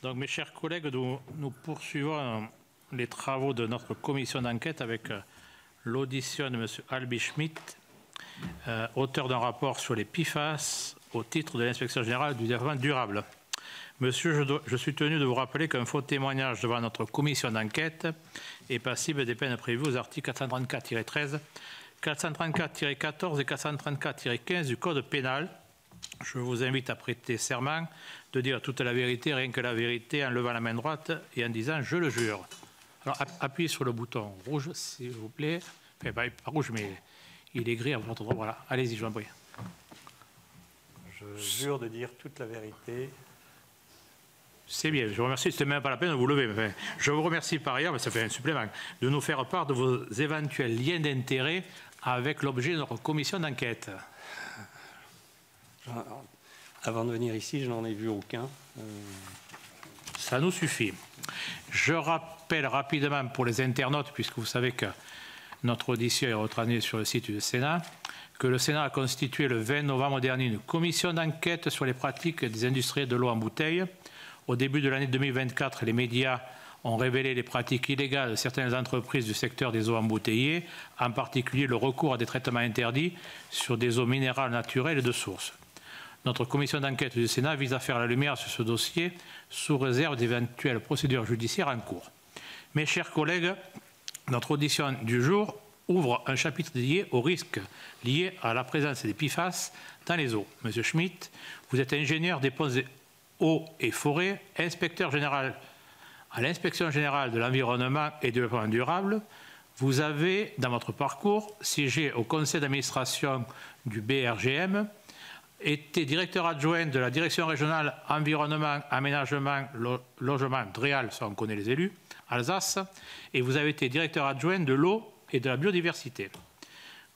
Donc, mes chers collègues, nous poursuivons les travaux de notre commission d'enquête avec l'audition de M. Albi Schmitt, auteur d'un rapport sur les PFAS au titre de l'Inspection générale du développement durable. Monsieur, je suis tenu de vous rappeler qu'un faux témoignage devant notre commission d'enquête est passible des peines prévues aux articles 434-13, 434-14 et 434-15 du Code pénal. Je vous invite à prêter serment de dire toute la vérité, rien que la vérité, en levant la main droite et en disant « je le jure ». Alors appuyez sur le bouton rouge, s'il vous plaît. Enfin, pas rouge, mais il est gris à votre droit. Voilà, allez-y, je vous en prie. Je jure de dire toute la vérité. C'est bien, je vous remercie. C'était même pas la peine de vous lever. Enfin, je vous remercie par ailleurs, mais ça fait un supplément, de nous faire part de vos éventuels liens d'intérêt avec l'objet de notre commission d'enquête. Avant de venir ici, je n'en ai vu aucun. Ça nous suffit. Je rappelle rapidement pour les internautes, puisque vous savez que notre audition est retransmise sur le site du Sénat, que le Sénat a constitué le 20 novembre dernier une commission d'enquête sur les pratiques des industriels de l'eau en bouteille. Au début de l'année 2024, les médias ont révélé les pratiques illégales de certaines entreprises du secteur des eaux embouteillées, en particulier le recours à des traitements interdits sur des eaux minérales naturelles et de source. Notre commission d'enquête du Sénat vise à faire la lumière sur ce dossier sous réserve d'éventuelles procédures judiciaires en cours. Mes chers collègues, notre audition du jour ouvre un chapitre dédié aux risques liés à la présence des PFAS dans les eaux. Monsieur Schmitt, vous êtes ingénieur des ponts et eaux et forêts, inspecteur général à l'Inspection générale de l'environnement et du développement durable. Vous avez, dans votre parcours, siégé au conseil d'administration du BRGM, été directeur adjoint de la direction régionale environnement, aménagement, logement, DREAL, ça on connaît les élus, Alsace, et vous avez été directeur adjoint de l'eau et de la biodiversité.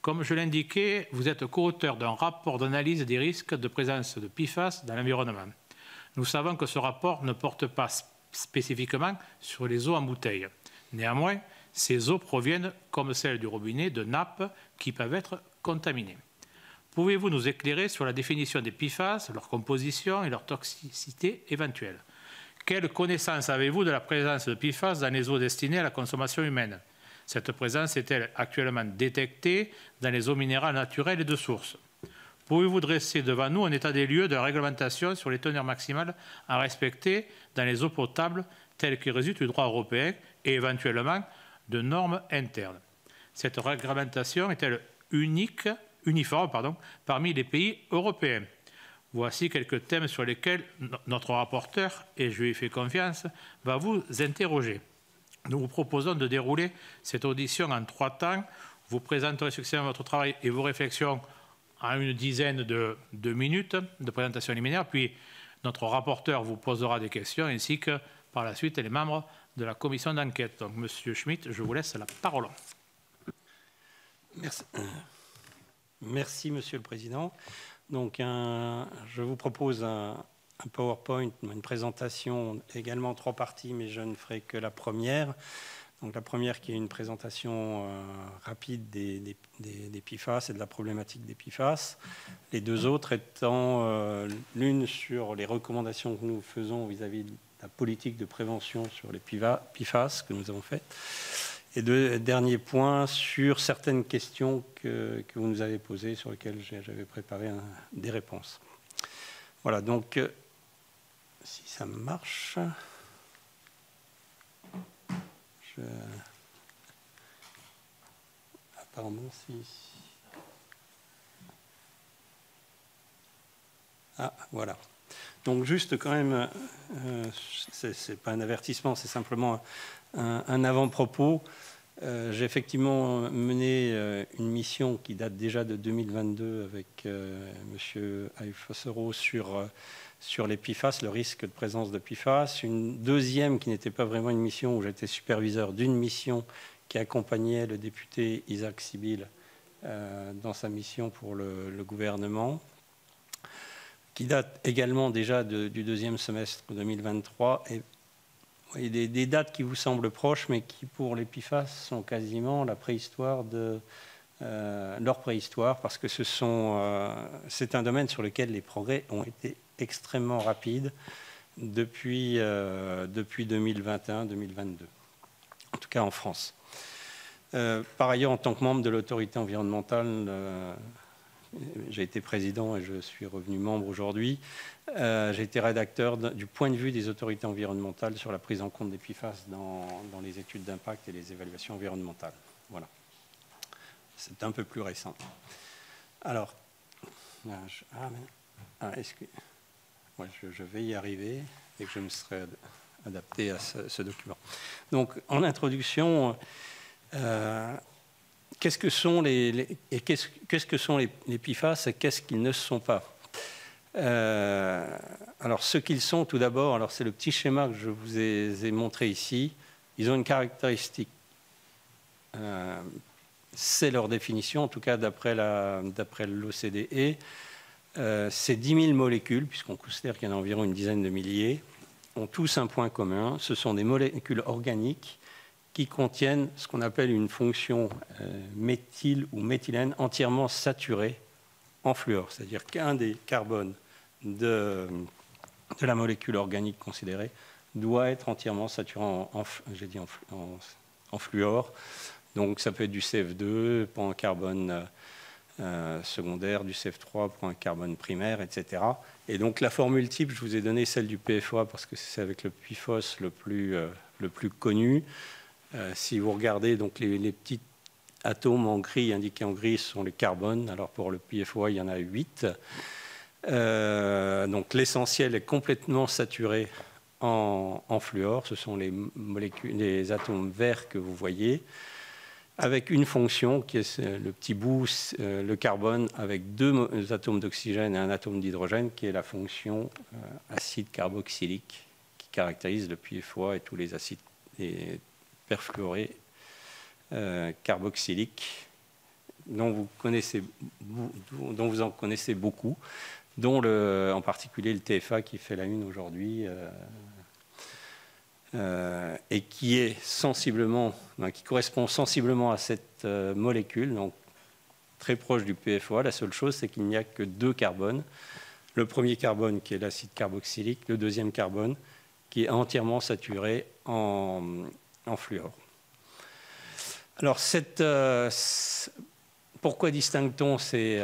Comme je l'indiquais, vous êtes co-auteur d'un rapport d'analyse des risques de présence de PFAS dans l'environnement. Nous savons que ce rapport ne porte pas spécifiquement sur les eaux en bouteille. Néanmoins, ces eaux proviennent, comme celles du robinet, de nappes qui peuvent être contaminées. Pouvez-vous nous éclairer sur la définition des PFAS, leur composition et leur toxicité éventuelle? Quelle connaissance avez-vous de la présence de PFAS dans les eaux destinées à la consommation humaine? Cette présence est-elle actuellement détectée dans les eaux minérales naturelles et de source? Pouvez-vous dresser devant nous un état des lieux de la réglementation sur les teneurs maximales à respecter dans les eaux potables telles qu'elles résultent du droit européen et éventuellement de normes internes? Cette réglementation est-elle uniforme parmi les pays européens? Voici quelques thèmes sur lesquels notre rapporteur, et je lui ai fait confiance, va vous interroger. Nous vous proposons de dérouler cette audition en 3 temps. Vous présenterez succinctement votre travail et vos réflexions en une dizaine de minutes de présentation liminaire, puis notre rapporteur vous posera des questions, ainsi que par la suite les membres de la commission d'enquête. Donc, Monsieur Schmitt, je vous laisse la parole. Merci. Merci, Monsieur le Président. Donc, je vous propose un PowerPoint, une présentation également en 3 parties, mais je ne ferai que la première. Donc, la première qui est une présentation rapide des PFAS et de la problématique des PFAS. Les 2 autres étant l'une sur les recommandations que nous faisons vis-à-vis de la politique de prévention sur les PFAS que nous avons faites. Et 2 derniers points sur certaines questions que vous nous avez posées, sur lesquelles j'avais préparé des réponses. Voilà, donc, si ça marche, apparemment, si... Ah, voilà. Donc, juste quand même, c'est pas un avertissement, c'est simplement un avant-propos. J'ai effectivement mené une mission qui date déjà de 2022 avec M. Aïf-Fossero sur les PFAS, le risque de présence de PFAS. Une deuxième qui n'était pas vraiment une mission, où j'étais superviseur d'une mission qui accompagnait le député Isaac Sibyl dans sa mission pour le gouvernement, qui date également déjà du 2e semestre 2023 et des dates qui vous semblent proches, mais qui pour les PFAS sont quasiment la préhistoire leur préhistoire, parce que c'est un domaine sur lequel les progrès ont été extrêmement rapides. depuis 2021-2022, en tout cas en France. Par ailleurs, en tant que membre de l'autorité environnementale, j'ai été président et je suis revenu membre aujourd'hui. J'ai été rédacteur du point de vue des autorités environnementales sur la prise en compte des PFAS dans les études d'impact et les évaluations environnementales. Voilà. C'est un peu plus récent. Alors, je vais y arriver et que je me serai adapté à ce document. Donc, en introduction, qu'est-ce que sont les PFAS et qu'est-ce qu'ils ne sont pas? Alors, ce qu'ils sont, tout d'abord, alors c'est le petit schéma que je vous ai montré ici. Ils ont une caractéristique. C'est leur définition, en tout cas d'après l'OCDE. C'est 10 000 molécules, puisqu'on considère qu'il y en a environ une dizaine de milliers, ont tous un point commun. Ce sont des molécules organiques qui contiennent ce qu'on appelle une fonction méthyle ou méthylène entièrement saturée en fluor. C'est-à-dire qu'un des carbones de la molécule organique considérée doit être entièrement saturé en fluor. Donc ça peut être du CF2 pour un carbone secondaire, du CF3 pour un carbone primaire, etc. Et donc la formule type, je vous ai donné celle du PFOA parce que c'est avec le PFOS le plus connu. Si vous regardez donc les petits atomes en gris, indiqués en gris, sont les carbones. Alors pour le PFOA, il y en a 8. Donc l'essentiel est complètement saturé en fluor. Ce sont les atomes verts que vous voyez, avec une fonction qui est le petit bout, le carbone, avec 2 atomes d'oxygène et un atome d'hydrogène, qui est la fonction acide carboxylique, qui caractérise le PFOA et tous les acides perfluorés carboxyliques, dont vous en connaissez beaucoup, dont en particulier le TFA qui fait la une aujourd'hui, et qui correspond sensiblement à cette molécule, donc très proche du PFOA. La seule chose, c'est qu'il n'y a que 2 carbones. Le premier carbone qui est l'acide carboxylique, le deuxième carbone qui est entièrement saturé en fluor. Alors, pourquoi distingue-t-on ces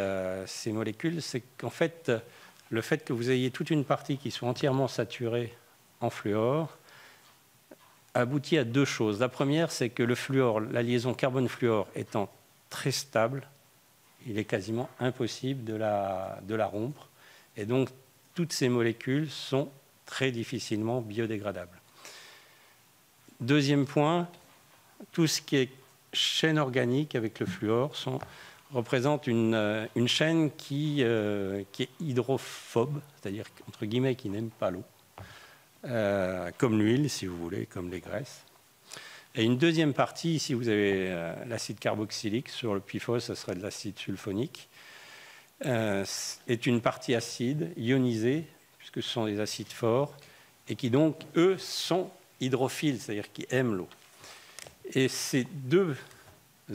molécules? C'est qu'en fait, le fait que vous ayez toute une partie qui soit entièrement saturée en fluor aboutit à 2 choses. La première, c'est que le fluor, la liaison carbone-fluor étant très stable, il est quasiment impossible de la rompre. Et donc, toutes ces molécules sont très difficilement biodégradables. Deuxième point, tout ce qui est chaîne organique avec le fluor représente une chaîne qui est hydrophobe, c'est-à-dire, entre guillemets, qui n'aime pas l'eau. Comme l'huile, si vous voulez, comme les graisses. Et une deuxième partie, ici vous avez l'acide carboxylique, sur le PFOS, ça serait de l'acide sulfonique, est une partie acide, ionisée, puisque ce sont des acides forts, et qui donc, eux, sont hydrophiles, c'est-à-dire qui aiment l'eau. Et ces 2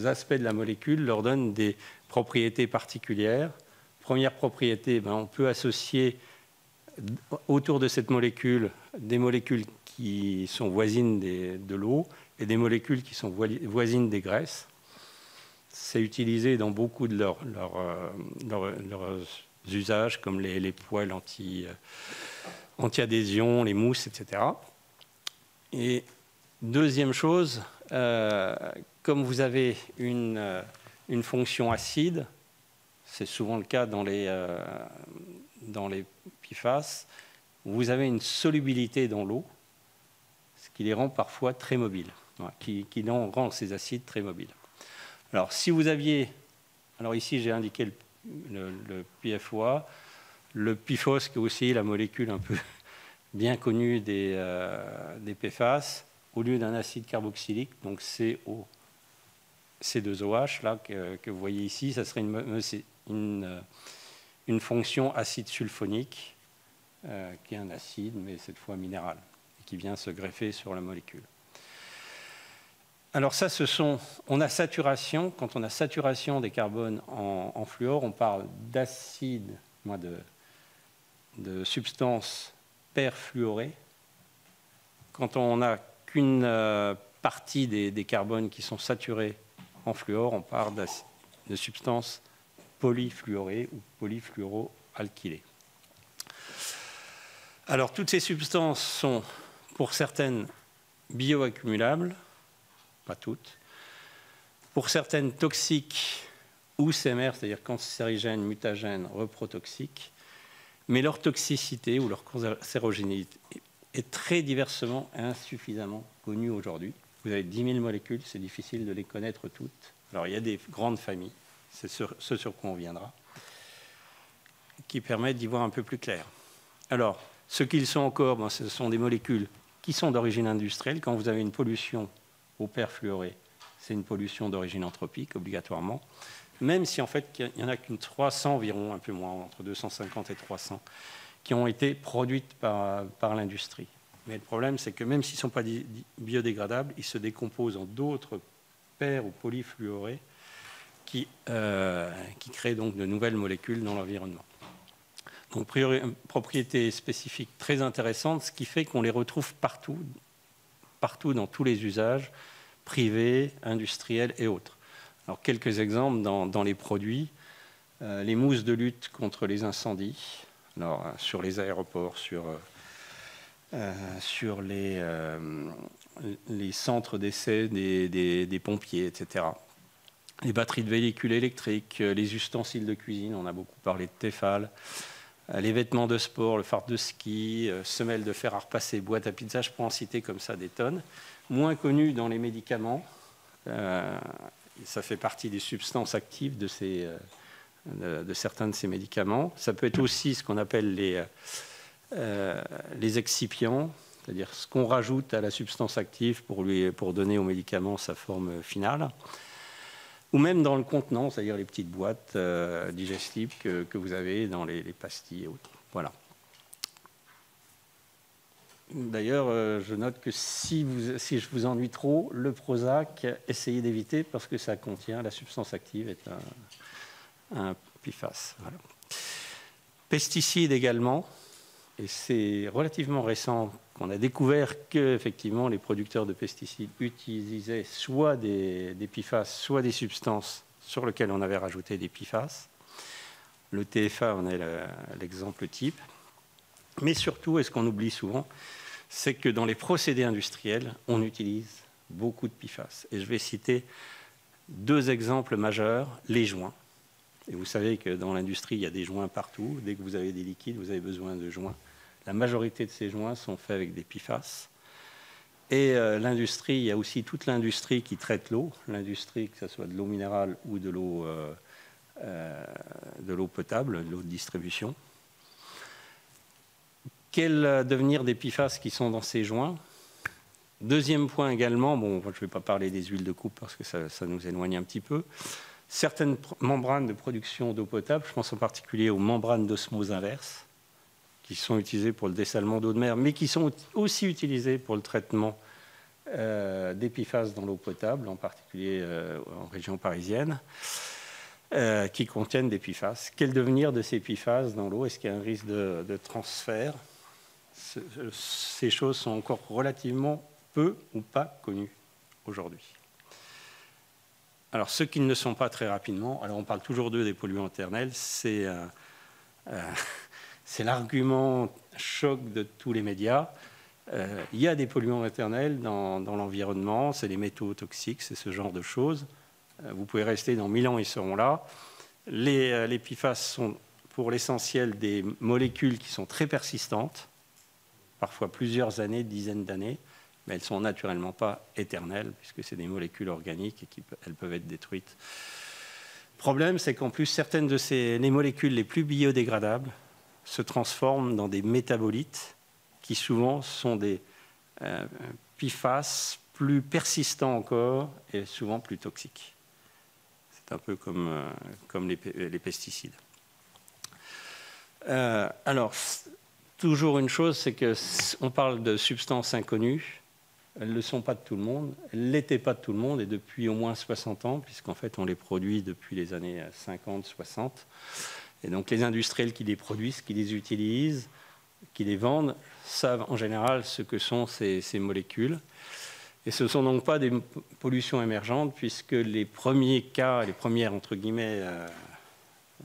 aspects de la molécule leur donnent des propriétés particulières. Première propriété, on peut associer autour de cette molécule des molécules qui sont voisines de l'eau et des molécules qui sont voisines des graisses. C'est utilisé dans beaucoup de leurs usages, comme les poêles anti-adhésion, les mousses, etc. Et deuxième chose, comme vous avez une fonction acide, c'est souvent le cas dans les PFAS, vous avez une solubilité dans l'eau, ce qui les rend parfois très mobiles, qui rend ces acides très mobiles. Alors, si vous aviez... Alors ici, j'ai indiqué le PFOA, le PFOS, qui est aussi la molécule un peu bien connue des PFAS, au lieu d'un acide carboxylique, donc C2OH, là, que vous voyez ici, ça serait une fonction acide sulfonique, qui est un acide, mais cette fois minéral, et qui vient se greffer sur la molécule. Alors ça, on a saturation. Quand on a saturation des carbones en fluor, on parle d'acide, de substances perfluorés. Quand on n'a qu'une partie des carbones qui sont saturés en fluor, on parle de substances polyfluorées ou polyfluoroalkylées. Alors, toutes ces substances sont, pour certaines, bioaccumulables, pas toutes, pour certaines toxiques ou CMR, c'est-à-dire cancérigènes, mutagènes, reprotoxiques, mais leur toxicité ou leur cancérogénité est très diversement et insuffisamment connue aujourd'hui. Vous avez 10 000 molécules, c'est difficile de les connaître toutes. Alors, il y a des grandes familles, c'est ce sur quoi on viendra, qui permettent d'y voir un peu plus clair. Alors, ce qu'ils sont encore, ce sont des molécules qui sont d'origine industrielle. Quand vous avez une pollution au perfluoré, c'est une pollution d'origine anthropique, obligatoirement. Même si, en fait, il n'y en a qu'une 300 environ, un peu moins, entre 250 et 300, qui ont été produites par l'industrie. Mais le problème, c'est que même s'ils ne sont pas biodégradables, ils se décomposent en d'autres per- ou polyfluorés qui créent donc de nouvelles molécules dans l'environnement. Donc, propriétés spécifiques très intéressantes, ce qui fait qu'on les retrouve partout dans tous les usages, privés, industriels et autres. Alors, quelques exemples dans les produits. Les mousses de lutte contre les incendies, alors, sur les aéroports, sur les centres d'essai des pompiers, etc. Les batteries de véhicules électriques, les ustensiles de cuisine, on a beaucoup parlé de Tefal, les vêtements de sport, le phare de ski, semelles de fer à repasser, boîtes à pizza, je peux en citer comme ça des tonnes. Moins connues dans les médicaments, ça fait partie des substances actives de certains de ces médicaments. Ça peut être aussi ce qu'on appelle les excipients, c'est-à-dire ce qu'on rajoute à la substance active pour donner au médicament sa forme finale. Ou même dans le contenant, c'est-à-dire les petites boîtes digestibles que vous avez dans les pastilles et autres. Voilà. D'ailleurs, je note que si je vous ennuie trop, le Prozac, essayez d'éviter parce que ça contient, la substance active est un PFAS. Voilà. Pesticides également, et c'est relativement récent qu'on a découvert qu'effectivement les producteurs de pesticides utilisaient soit des PFAS, soit des substances sur lesquelles on avait rajouté des PFAS. Le TFA en est l'exemple type. Mais surtout, et ce qu'on oublie souvent, c'est que dans les procédés industriels, on utilise beaucoup de PFAS. Et je vais citer deux exemples majeurs, les joints. Et vous savez que dans l'industrie, il y a des joints partout. Dès que vous avez des liquides, vous avez besoin de joints. La majorité de ces joints sont faits avec des PFAS. Et l'industrie, il y a aussi toute l'industrie qui traite l'eau. L'industrie, que ce soit de l'eau minérale ou de l'eau potable, de l'eau de distribution. Quel devenir des PFAS qui sont dans ces joints? Deuxième point également, bon, je ne vais pas parler des huiles de coupe parce que ça nous éloigne un petit peu. Certaines membranes de production d'eau potable, je pense en particulier aux membranes d'osmose inverse, qui sont utilisées pour le dessalement d'eau de mer, mais qui sont aussi utilisées pour le traitement des PFAS dans l'eau potable, en particulier en région parisienne, qui contiennent des PFAS. Quel devenir de ces PFAS dans l'eau? Est-ce qu'il y a un risque de transfert? Ces choses sont encore relativement peu ou pas connues aujourd'hui. Alors, ceux qui ne le sont pas très rapidement, alors on parle toujours d'eux des polluants éternels, c'est l'argument choc de tous les médias. Il y a des polluants éternels dans l'environnement, c'est les métaux toxiques, c'est ce genre de choses. Vous pouvez rester dans 1000 ans, ils seront là. Les PFAS sont pour l'essentiel des molécules qui sont très persistantes, parfois plusieurs années, dizaines d'années, mais elles ne sont naturellement pas éternelles, puisque c'est des molécules organiques et elles peuvent être détruites. Le problème, c'est qu'en plus, certaines de les molécules les plus biodégradables se transforment dans des métabolites qui souvent sont des PFAS plus persistants encore et souvent plus toxiques. C'est un peu comme les pesticides. Alors, toujours une chose, c'est qu'on parle de substances inconnues. Elles ne le sont pas de tout le monde. Elles ne l'étaient pas de tout le monde, et depuis au moins 60 ans, puisqu'en fait, on les produit depuis les années 50, 60. Et donc, les industriels qui les produisent, qui les utilisent, qui les vendent savent en général ce que sont ces molécules. Et ce ne sont donc pas des pollutions émergentes, puisque les premiers cas, les premières, entre guillemets,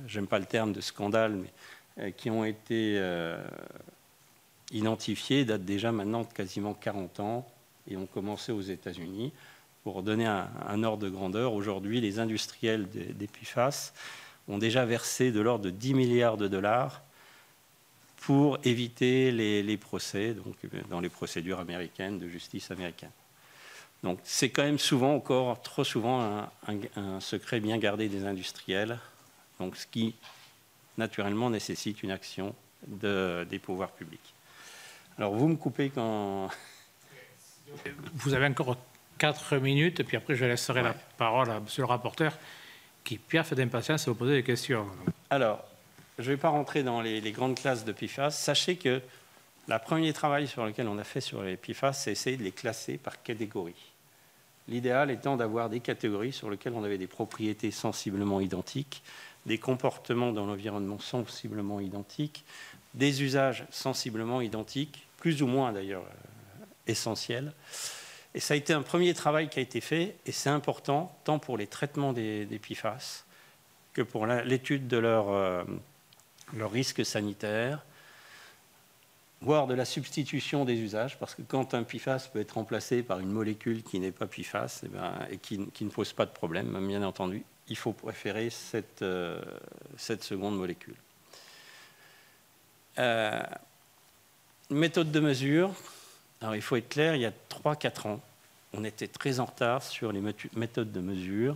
j'aime pas le terme de scandale, mais qui ont été identifiés datent déjà maintenant de quasiment 40 ans et ont commencé aux États-Unis. Pour donner un ordre de grandeur, aujourd'hui, les industriels des PFAS ont déjà versé de l'ordre de 10 milliards de dollars pour éviter les procès, donc dans les procédures américaines, de justice américaine. Donc c'est quand même souvent, encore trop souvent, un secret bien gardé des industriels, donc ce qui naturellement nécessite une action des pouvoirs publics. Alors vous me coupez quand... Vous avez encore 4 minutes, et puis après je laisserai la parole à monsieur le rapporteur, qui piaffe d'impatience à vous poser des questions. Alors, je ne vais pas rentrer dans les grandes classes de PFAS. Sachez que le premier travail sur lequel on a fait sur les PFAS, c'est essayer de les classer par catégorie. L'idéal étant d'avoir des catégories sur lesquelles on avait des propriétés sensiblement identiques, des comportements dans l'environnement sensiblement identiques, des usages sensiblement identiques, plus ou moins d'ailleurs essentiels. Et ça a été un premier travail qui a été fait, et c'est important tant pour les traitements des PFAS que pour l'étude de leur risque sanitaire, voire de la substitution des usages, parce que quand un PFAS peut être remplacé par une molécule qui n'est pas PFAS et qui ne pose pas de problème, bien entendu, il faut préférer cette seconde molécule. Méthode de mesure. Alors il faut être clair, il y a 3-4 ans, on était très en retard sur les méthodes de mesure.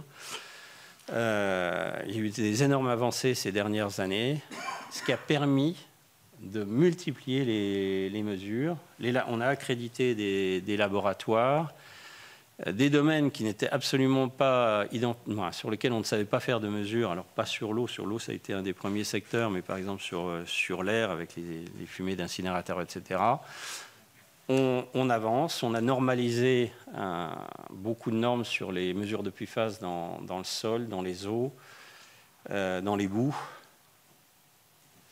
Il y a eu des énormes avancées ces dernières années, ce qui a permis de multiplier les mesures. On a accrédité des laboratoires, des domaines qui n'étaient absolument pas sur lesquels on ne savait pas faire de mesures. Alors pas sur l'eau, ça a été un des premiers secteurs, mais par exemple sur l'air avec les fumées d'incinérateurs, etc. On avance, on a normalisé beaucoup de normes sur les mesures de PFAS dans le sol, dans les eaux, dans les boues,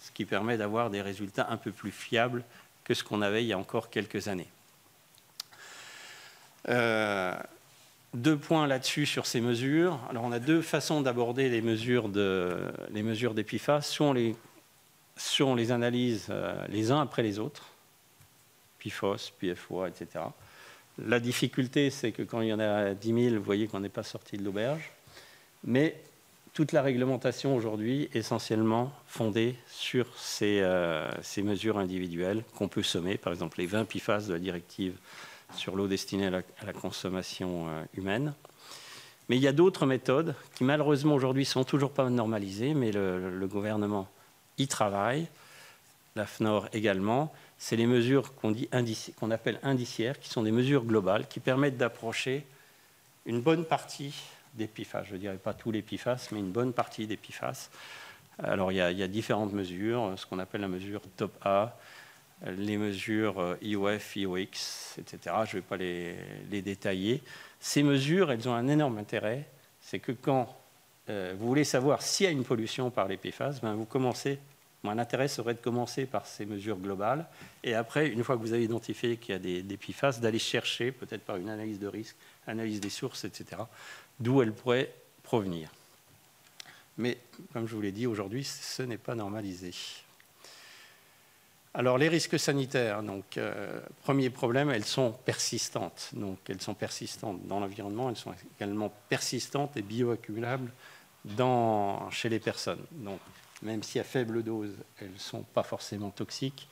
ce qui permet d'avoir des résultats un peu plus fiables que ce qu'on avait il y a encore quelques années. 2 points là-dessus sur ces mesures. Alors on a 2 façons d'aborder les mesures des PFAS. Soit on les analyse les uns après les autres, PFOS, PFOA, etc. La difficulté, c'est que quand il y en a 10 000, vous voyez qu'on n'est pas sorti de l'auberge. Mais toute la réglementation aujourd'hui est essentiellement fondée sur ces mesures individuelles qu'on peut sommer, par exemple les 20 PFAS de la directive sur l'eau destinée à la consommation humaine. Mais il y a d'autres méthodes qui malheureusement aujourd'hui sont toujours pas normalisées, mais le gouvernement y travaille, la FNOR également. C'est les mesures qu'on appelle indiciaires, qui sont des mesures globales qui permettent d'approcher une bonne partie des PFAS. Je ne dirais pas tous les PFAS, mais une bonne partie des PFAS. Alors il y a différentes mesures, ce qu'on appelle la mesure top A, les mesures IOF, IOX, etc. Je ne vais pas les détailler. Ces mesures, elles ont un énorme intérêt. C'est que quand vous voulez savoir s'il y a une pollution par les PFAS, vous commencez. Mon intérêt serait de commencer par ces mesures globales et après, une fois que vous avez identifié qu'il y a des PFAS, d'aller chercher, peut-être par une analyse de risque, analyse des sources, etc., d'où elles pourraient provenir. Mais, comme je vous l'ai dit, aujourd'hui, ce n'est pas normalisé. Alors, les risques sanitaires, donc, premier problème, elles sont persistantes. Donc, elles sont persistantes dans l'environnement, elles sont également persistantes et bioaccumulables chez les personnes. Donc, même si à faible dose, elles ne sont pas forcément toxiques,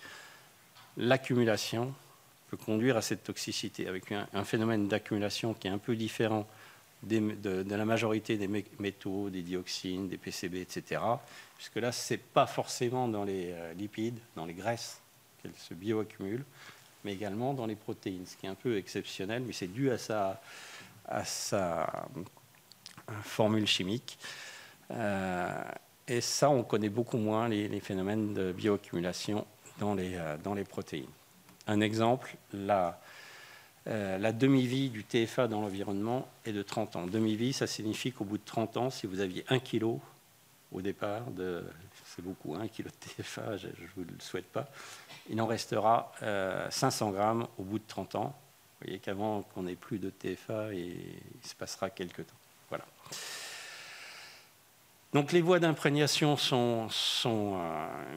l'accumulation peut conduire à cette toxicité, avec un phénomène d'accumulation qui est un peu différent de la majorité des métaux, des dioxines, des PCB, etc. Puisque là, ce n'est pas forcément dans les lipides, dans les graisses qu'elles se bioaccumulent, mais également dans les protéines, ce qui est un peu exceptionnel, mais c'est dû à sa formule chimique. Et ça, on connaît beaucoup moins les phénomènes de bioaccumulation dans les protéines. Un exemple, la demi-vie du TFA dans l'environnement est de 30 ans. Demi-vie, ça signifie qu'au bout de 30 ans, si vous aviez 1 kilo au départ, c'est beaucoup, 1 kg de TFA, je ne vous le souhaite pas. Il en restera 500 grammes au bout de 30 ans. Vous voyez qu'avant qu'on n'ait plus de TFA, il se passera quelques temps. Voilà. Donc les voies d'imprégnation sont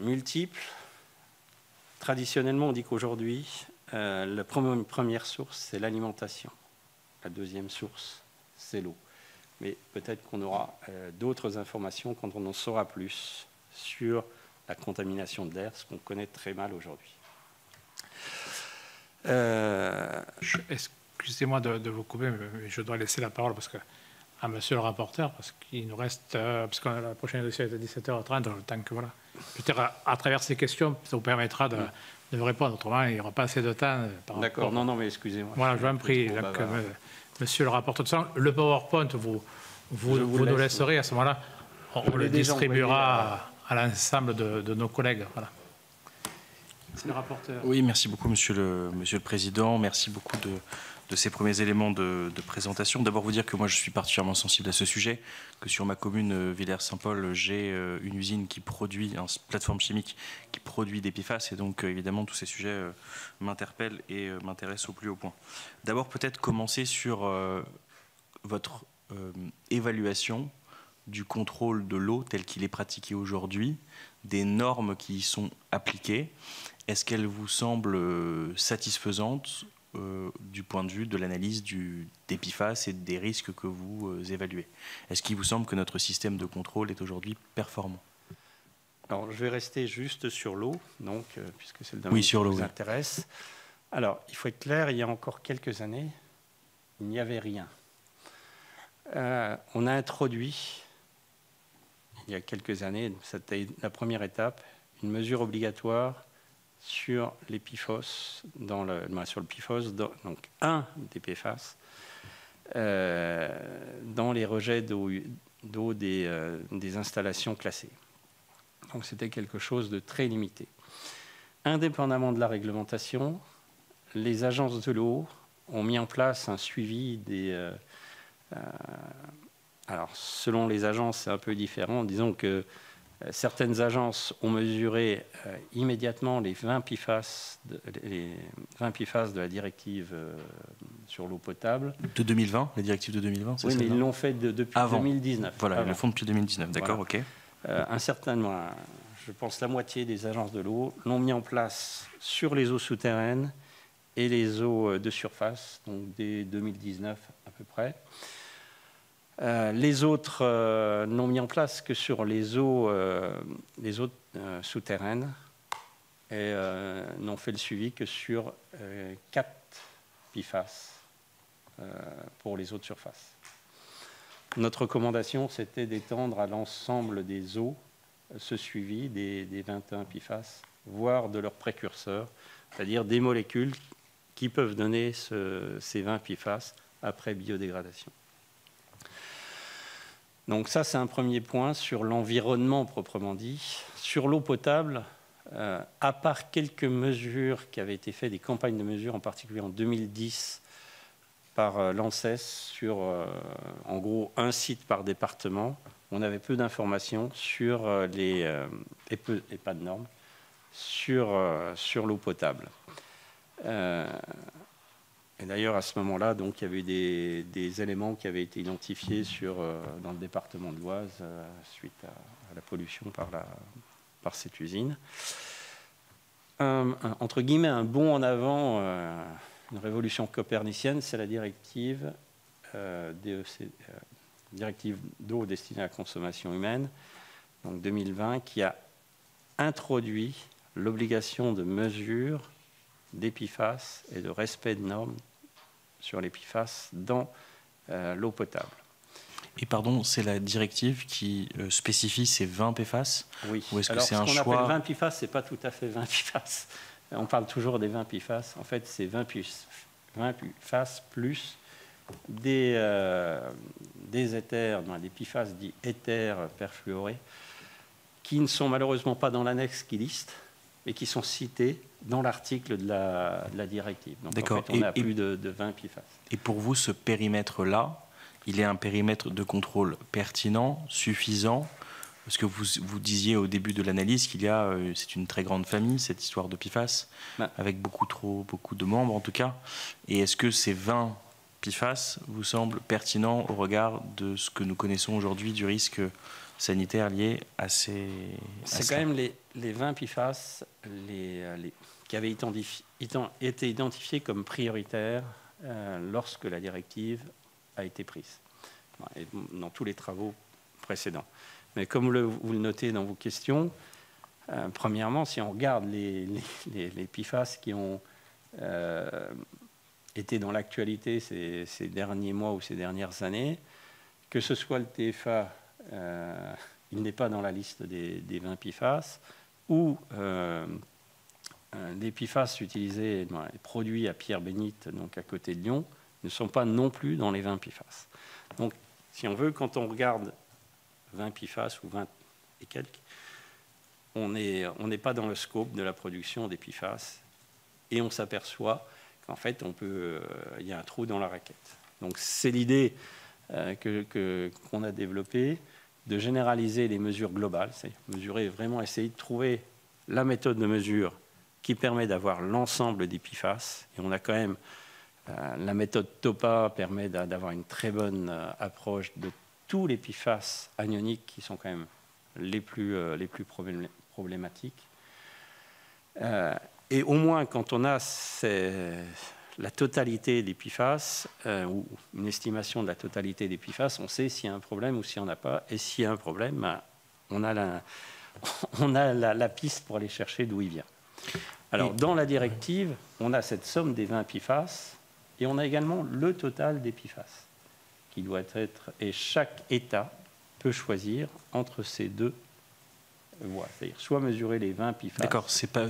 multiples. Traditionnellement, on dit qu'aujourd'hui, la première source, c'est l'alimentation. La deuxième source, c'est l'eau. Mais peut-être qu'on aura d'autres informations quand on en saura plus sur la contamination de l'air, ce qu'on connaît très mal aujourd'hui. Excusez-moi de vous couper, mais je dois laisser la parole à monsieur le rapporteur, parce qu'il nous reste, parce que la prochaine édition est à 17h30, le temps que voilà. Peut-être à travers ces questions, ça vous permettra de vous répondre. Autrement, il n'y aura pas assez de temps. D'accord, non, mais excusez-moi. Voilà, je vous en prie. Monsieur le rapporteur, le PowerPoint, vous nous laisserez à ce moment-là. On le distribuera à l'ensemble de nos collègues. Voilà. C'est le rapporteur. Oui, merci beaucoup, monsieur le Président. Merci beaucoup de ces premiers éléments de présentation. D'abord, vous dire que moi, je suis particulièrement sensible à ce sujet, que sur ma commune, Villers-Saint-Paul, j'ai une usine qui produit, une plateforme chimique qui produit des PFAS, et donc, évidemment, tous ces sujets m'interpellent et m'intéressent au plus haut point. D'abord, peut-être commencer sur votre évaluation du contrôle de l'eau tel qu'il est pratiqué aujourd'hui, des normes qui y sont appliquées. Est-ce qu'elles vous semblent satisfaisantes du point de vue de l'analyse des PFAS et des risques que vous évaluez? Est-ce qu'il vous semble que notre système de contrôle est aujourd'hui performant? Alors, je vais rester juste sur l'eau, donc, puisque c'est le domaine qui nous intéresse. Alors, il faut être clair, il y a encore quelques années, il n'y avait rien. On a introduit, il y a quelques années, c'était la première étape, une mesure obligatoire sur les PFOS, sur le PFOS, donc un des PFAS, dans les rejets d'eau des installations classées. Donc c'était quelque chose de très limité. Indépendamment de la réglementation, les agences de l'eau ont mis en place un suivi des... alors, selon les agences, c'est un peu différent. Disons que certaines agences ont mesuré immédiatement les 20 PFAS de la directive sur l'eau potable. De 2020, la directive de 2020, c'est ça? Oui, mais ils l'ont fait depuis 2019. Voilà, ils le font depuis 2019, d'accord, voilà. ok. Un certain nombre, je pense la moitié des agences de l'eau l'ont mis en place sur les eaux souterraines et les eaux de surface, donc dès 2019 à peu près. Les autres n'ont mis en place que sur les eaux souterraines et n'ont fait le suivi que sur 4 PFAS pour les eaux de surface. Notre recommandation, c'était d'étendre à l'ensemble des eaux ce suivi des 21 PFAS, voire de leurs précurseurs, c'est-à-dire des molécules qui peuvent donner ces 20 PFAS après biodégradation. Donc ça, c'est un premier point sur l'environnement proprement dit. Sur l'eau potable, à part quelques mesures qui avaient été faites, des campagnes de mesures, en particulier en 2010, par l'ANSES, sur en gros un site par département, on avait peu d'informations sur et pas de normes, sur l'eau potable. Et d'ailleurs, à ce moment-là, donc, il y avait des éléments qui avaient été identifiés dans le département de l'Oise suite à la pollution par cette usine. Entre guillemets, un bond en avant, une révolution copernicienne, c'est la directive directive d'eau destinée à la consommation humaine, donc 2020, qui a introduit l'obligation de mesure des PFAS et de respect de normes sur les PFAS dans l'eau potable. Et pardon, c'est la directive qui spécifie ces 20 PFAS? Oui. Ou est-ce que c'est un choix? Ce qu'on appelle 20 PFAS, ce n'est pas tout à fait 20 PFAS. On parle toujours des 20 PFAS. En fait, c'est 20 PFAS plus des éthers, des PFAS dits éthers perfluorés, qui ne sont malheureusement pas dans l'annexe qui liste, mais qui sont cités dans l'article de la directive. Donc, en fait, on a plus de 20 PFAS. Et pour vous, ce périmètre-là, il est un périmètre de contrôle pertinent, suffisant, Parce que vous disiez au début de l'analyse qu'il y a, c'est une très grande famille, cette histoire de PFAS, avec beaucoup de membres en tout cas. Et est-ce que ces 20 PFAS vous semblent pertinents au regard de ce que nous connaissons aujourd'hui du risque sanitaire lié à ces... C'est quand même les 20 PFAS qui avaient été identifiés comme prioritaires lorsque la directive a été prise, et dans tous les travaux précédents. Mais comme vous le notez dans vos questions, premièrement, si on regarde les PFAS qui ont été dans l'actualité ces derniers mois ou ces dernières années, que ce soit le TFA, il n'est pas dans la liste des 20 PFAS, ou les PFAS utilisés, les produits à Pierre-Bénite, donc à côté de Lyon, ne sont pas non plus dans les 20 PFAS. Donc, si on veut, quand on regarde 20 PFAS ou 20 et quelques, on n'est pas dans le scope de la production des PFAS, et on s'aperçoit qu'en fait, il y a un trou dans la raquette. Donc, c'est l'idée qu'on a développée de généraliser les mesures globales, c'est mesurer, vraiment essayer de trouver la méthode de mesure qui permet d'avoir l'ensemble des PFAS. Et on a quand même, la méthode TOPA permet d'avoir une très bonne approche de tous les PFAS anioniques qui sont quand même les plus problématiques. Et au moins, quand on a la totalité des PFAS, ou une estimation de la totalité des PFAS, on sait s'il y a un problème ou s'il n'y en a pas. Et s'il y a un problème, on a la piste pour aller chercher d'où il vient. Alors, dans la directive, on a cette somme des 20 PFAS et on a également le total des PFAS qui doit être... Et chaque État peut choisir entre ces deux voies. C'est-à-dire soit mesurer les 20 PFAS... D'accord, ça peut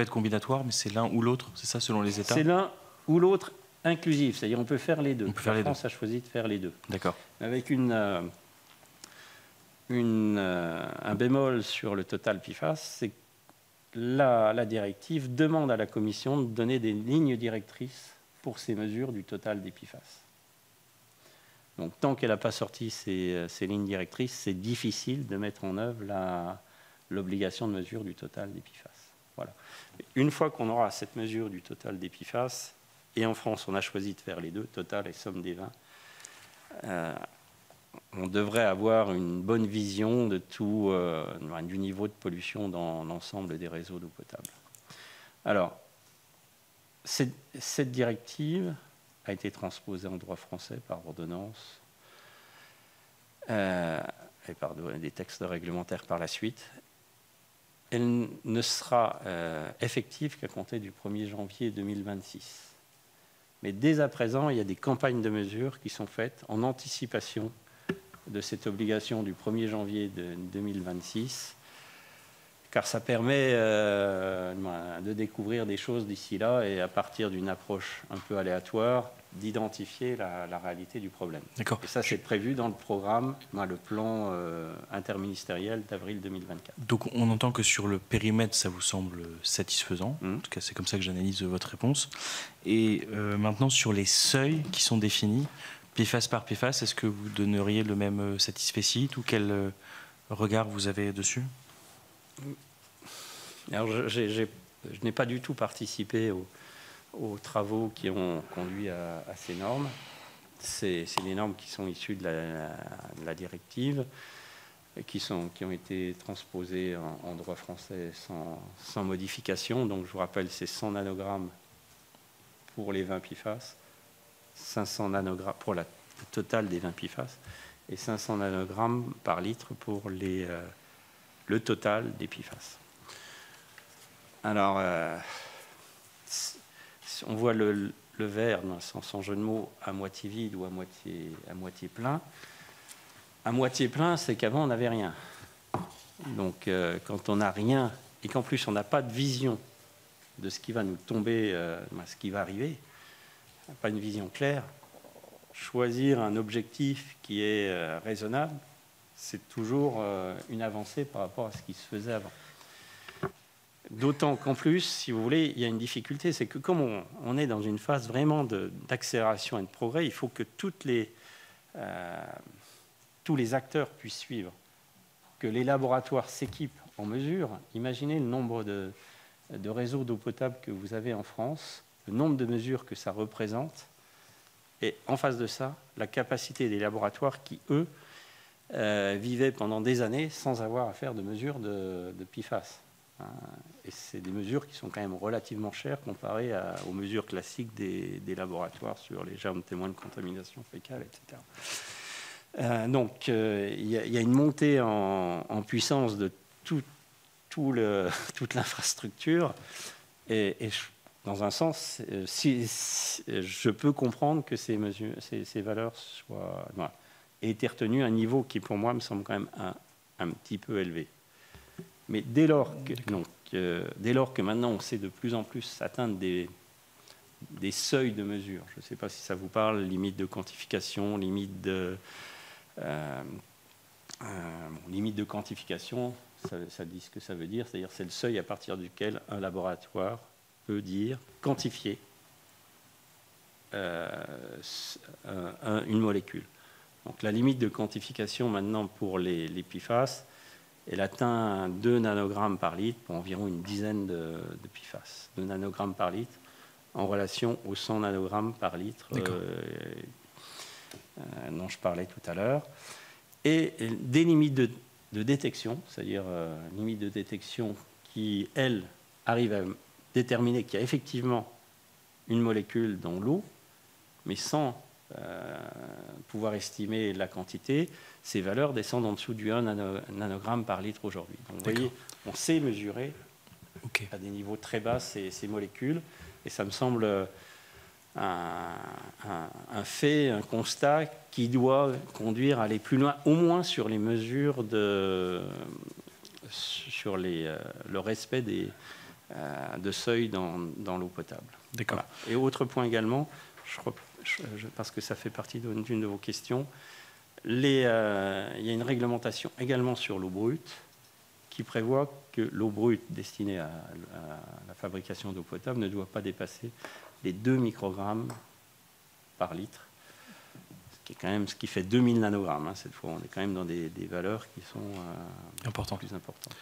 être combinatoire, mais c'est l'un ou l'autre, c'est ça, selon les États? C'est l'un ou l'autre inclusif, c'est-à-dire on peut faire les deux. La France a choisi de faire les deux. D'accord. Avec un bémol sur le total PFAS, c'est que la directive demande à la Commission de donner des lignes directrices pour ces mesures du total des PFAS. Donc tant qu'elle n'a pas sorti ces lignes directrices, c'est difficile de mettre en œuvre l'obligation de mesure du total des PFAS. Voilà. Une fois qu'on aura cette mesure du total des PFAS, et en France on a choisi de faire les deux, total et somme des 20, on devrait avoir une bonne vision de tout, du niveau de pollution dans l'ensemble des réseaux d'eau potable. Alors, cette directive a été transposée en droit français par ordonnance et par des textes réglementaires par la suite. Elle ne sera effective qu'à compter du 1er janvier 2026. Mais dès à présent, il y a des campagnes de mesures qui sont faites en anticipation de cette obligation du 1er janvier 2026, car ça permet de découvrir des choses d'ici là et à partir d'une approche un peu aléatoire, d'identifier la réalité du problème. D'accord. Et ça, c'est prévu dans le programme, le plan interministériel d'avril 2024. Donc on entend que sur le périmètre, ça vous semble satisfaisant. En tout cas, c'est comme ça que j'analyse votre réponse. Et maintenant, sur les seuils qui sont définis, PFAS par PFAS, est-ce que vous donneriez le même satisfecit ou quel regard vous avez dessus? Alors, je n'ai pas du tout participé aux travaux qui ont conduit à ces normes. C'est des normes qui sont issues de la directive, qui ont été transposées en droit français sans modification. Donc, je vous rappelle, c'est 100 nanogrammes pour les 20 PFAS, 500 nanogrammes pour le total des 20 PFAS et 500 nanogrammes par litre pour le total des PFAS. Alors, on voit le verre, sans jeu de mots, à moitié vide ou à moitié plein. À moitié plein, c'est qu'avant, on n'avait rien. Donc, quand on n'a rien et qu'en plus, on n'a pas de vision de ce qui va nous tomber, ce qui va arriver, pas une vision claire, choisir un objectif qui est raisonnable, c'est toujours une avancée par rapport à ce qui se faisait avant. D'autant qu'en plus, si vous voulez, il y a une difficulté, c'est que comme on est dans une phase vraiment d'accélération et de progrès, il faut que tous les acteurs puissent suivre. que les laboratoires s'équipent en mesure, imaginez le nombre de réseaux d'eau potable que vous avez en France, le nombre de mesures que ça représente, et en face de ça, la capacité des laboratoires qui, eux, vivaient pendant des années sans avoir à faire de mesures de PFAS. Et c'est des mesures qui sont quand même relativement chères comparées aux mesures classiques des laboratoires sur les germes témoins de contamination fécale, etc. Donc, il y a une montée en puissance de toute l'infrastructure. Et dans un sens, je peux comprendre que ces valeurs aient été retenues à un niveau qui, pour moi, me semble quand même un petit peu élevé. Mais dès lors que maintenant on sait de plus en plus atteindre des seuils de mesure, je ne sais pas si ça vous parle, limite de quantification, limite de quantification, ça dit ce que ça veut dire, c'est-à-dire c'est le seuil à partir duquel un laboratoire peut dire, quantifier une molécule. Donc la limite de quantification maintenant pour les PFAS, elle atteint 2 nanogrammes par litre pour environ une dizaine de PFAS. 2 nanogrammes par litre en relation aux 100 nanogrammes par litre dont je parlais tout à l'heure. Et des limites de détection, c'est-à-dire limites de détection qui, elles, arrivent à déterminer qu'il y a effectivement une molécule dans l'eau, mais sans pouvoir estimer la quantité, ces valeurs descendent en dessous du 1 nanogramme par litre aujourd'hui. Donc vous voyez, on sait mesurer à des niveaux très bas ces molécules, et ça me semble un fait, un constat qui doit conduire à aller plus loin, au moins sur les mesures sur le respect de seuil dans l'eau potable. D'accord. Voilà. Et autre point également, parce que ça fait partie d'une de vos questions, il y a une réglementation également sur l'eau brute qui prévoit que l'eau brute destinée à la fabrication d'eau potable ne doit pas dépasser les 2 microgrammes par litre, ce qui fait 2000 nanogrammes. Cette fois, on est quand même dans des valeurs qui sont plus importantes.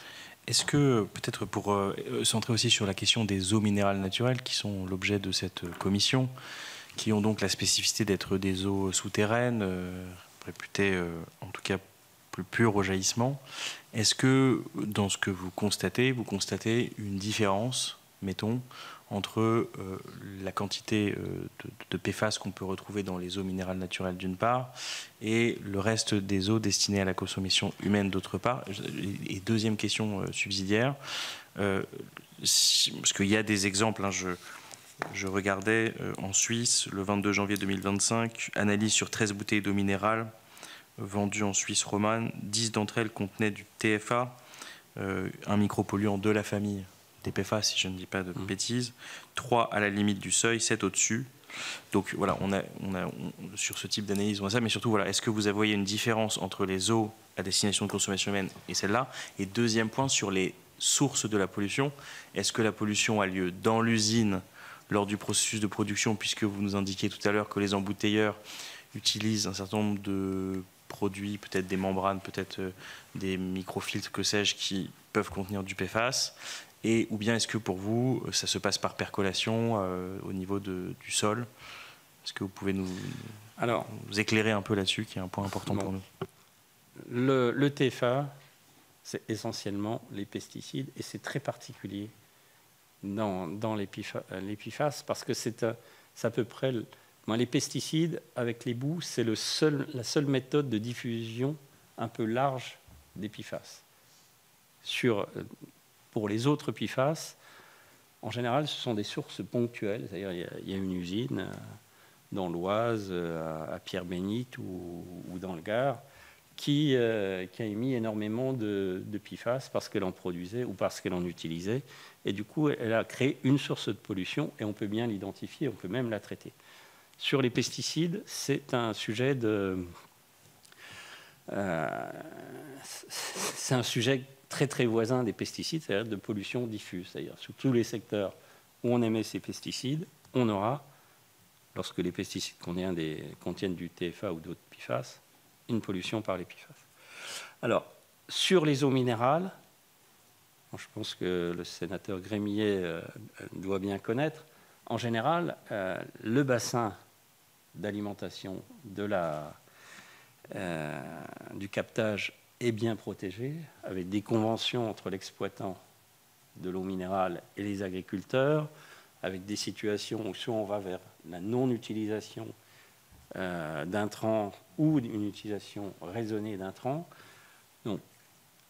Est-ce que, peut-être pour centrer aussi sur la question des eaux minérales naturelles qui sont l'objet de cette commission, qui ont donc la spécificité d'être des eaux souterraines, réputées en tout cas plus pures au jaillissement, est-ce que dans ce que vous constatez une différence, mettons, entre la quantité de PFAS qu'on peut retrouver dans les eaux minérales naturelles d'une part et le reste des eaux destinées à la consommation humaine d'autre part? Et deuxième question subsidiaire, parce qu'il y a des exemples, hein, je regardais en Suisse, le 22 janvier 2025, analyse sur 13 bouteilles d'eau minérale vendues en Suisse romane. 10 d'entre elles contenaient du TFA, un micropolluant de la famille des PFAS, si je ne dis pas de bêtises. 3 à la limite du seuil, 7 au-dessus. Donc voilà, on a sur ce type d'analyse, on a ça, mais surtout, voilà, est-ce que vous voyez une différence entre les eaux à destination de consommation humaine et celle-là? Et deuxième point, sur les sources de la pollution, est-ce que la pollution a lieu dans l'usine lors du processus de production, puisque vous nous indiquiez tout à l'heure que les embouteilleurs utilisent un certain nombre de produits, peut-être des membranes, peut-être des microfiltres, que sais-je, qui peuvent contenir du PFAS, ou bien est-ce que pour vous, ça se passe par percolation au niveau du sol? Est-ce que vous pouvez nous éclairer un peu là-dessus, qui est un point important pour nous? Le TFA, c'est essentiellement les pesticides, et c'est très particulier dans les PFAS, parce que c'est à peu près... les pesticides, avec les boues, c'est la seule méthode de diffusion un peu large des PFAS. Pour les autres PFAS, en général, ce sont des sources ponctuelles. C'est-à-dire, il y a une usine dans l'Oise, à Pierre-Bénite ou dans le Gard, qui a émis énormément de PFAS parce qu'elle en produisait ou parce qu'elle en utilisait. Et du coup, elle a créé une source de pollution, et on peut bien l'identifier, on peut même la traiter. Sur les pesticides, c'est un sujet c'est un sujet très très voisin des pesticides, c'est-à-dire de pollution diffuse. C'est-à-dire sur tous les secteurs où on émet ces pesticides, on aura, lorsque les pesticides contiennent du TFA ou d'autres PFAS, une pollution par les PFAS. Alors, Sur les eaux minérales, je pense que le sénateur Grémillet doit bien connaître, en général, le bassin d'alimentation du captage est bien protégé, avec des conventions entre l'exploitant de l'eau minérale et les agriculteurs, avec des situations où soit on va vers la non-utilisation d'intrants ou une utilisation raisonnée d'intrants. Donc,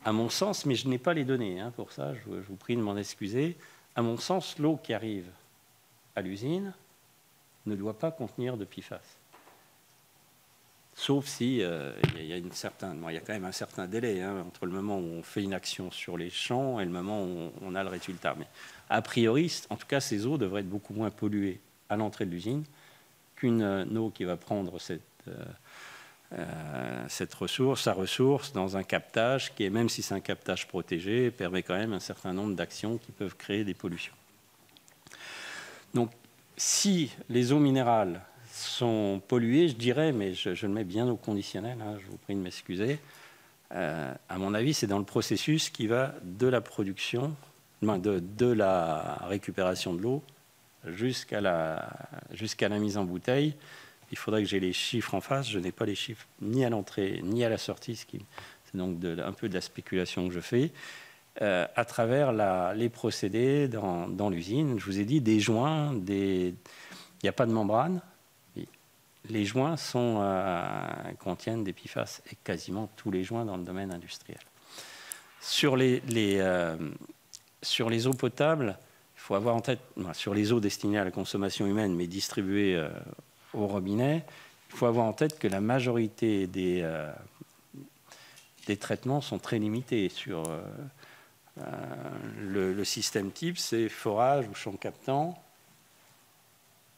à mon sens, mais je n'ai pas les données pour ça, je vous prie de m'en excuser, à mon sens, l'eau qui arrive à l'usine ne doit pas contenir de PFAS. Sauf si il y a quand même un certain délai entre le moment où on fait une action sur les champs et le moment où on a le résultat. Mais a priori, en tout cas, ces eaux devraient être beaucoup moins polluées à l'entrée de l'usine qu'une eau qui va prendre sa ressource dans un captage qui, même si c'est un captage protégé, permet quand même un certain nombre d'actions qui peuvent créer des pollutions. Donc, si les eaux minérales sont polluées, je dirais, mais je le mets bien au conditionnel, je vous prie de m'excuser, à mon avis, c'est dans le processus qui va de la production, de la récupération de l'eau jusqu'à la mise en bouteille. Il faudrait que j'ai les chiffres en face. Je n'ai pas les chiffres ni à l'entrée ni à la sortie. C'est donc un peu de la spéculation que je fais. À travers les procédés dans l'usine. Je vous ai dit, des joints, il n'y a pas de membrane. Les joints contiennent des PFAS, et quasiment tous les joints dans le domaine industriel. Sur les eaux potables, il faut avoir en tête, sur les eaux destinées à la consommation humaine, mais distribuées au robinet, il faut avoir en tête que la majorité des traitements sont très limités. Sur le système type, c'est forage ou champ captant,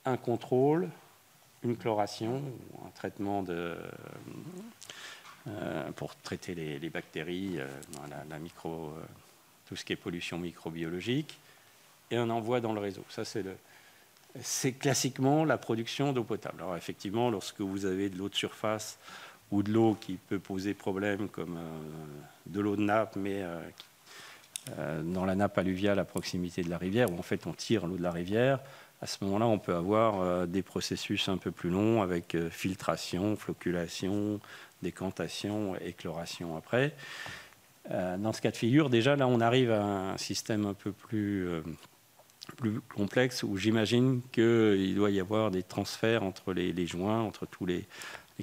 un contrôle, une chloration, un traitement pour traiter les bactéries, tout ce qui est pollution microbiologique, et un envoi dans le réseau. Ça, c'est classiquement la production d'eau potable. Alors effectivement, lorsque vous avez de l'eau de surface ou de l'eau qui peut poser problème, comme de l'eau de nappe, mais dans la nappe alluviale à proximité de la rivière, où en fait on tire l'eau de la rivière, à ce moment-là, on peut avoir des processus un peu plus longs avec filtration, floculation, décantation et chloration après. Dans ce cas de figure, déjà, là, on arrive à un système un peu plus complexe où j'imagine qu'il doit y avoir des transferts entre les joints, entre tous les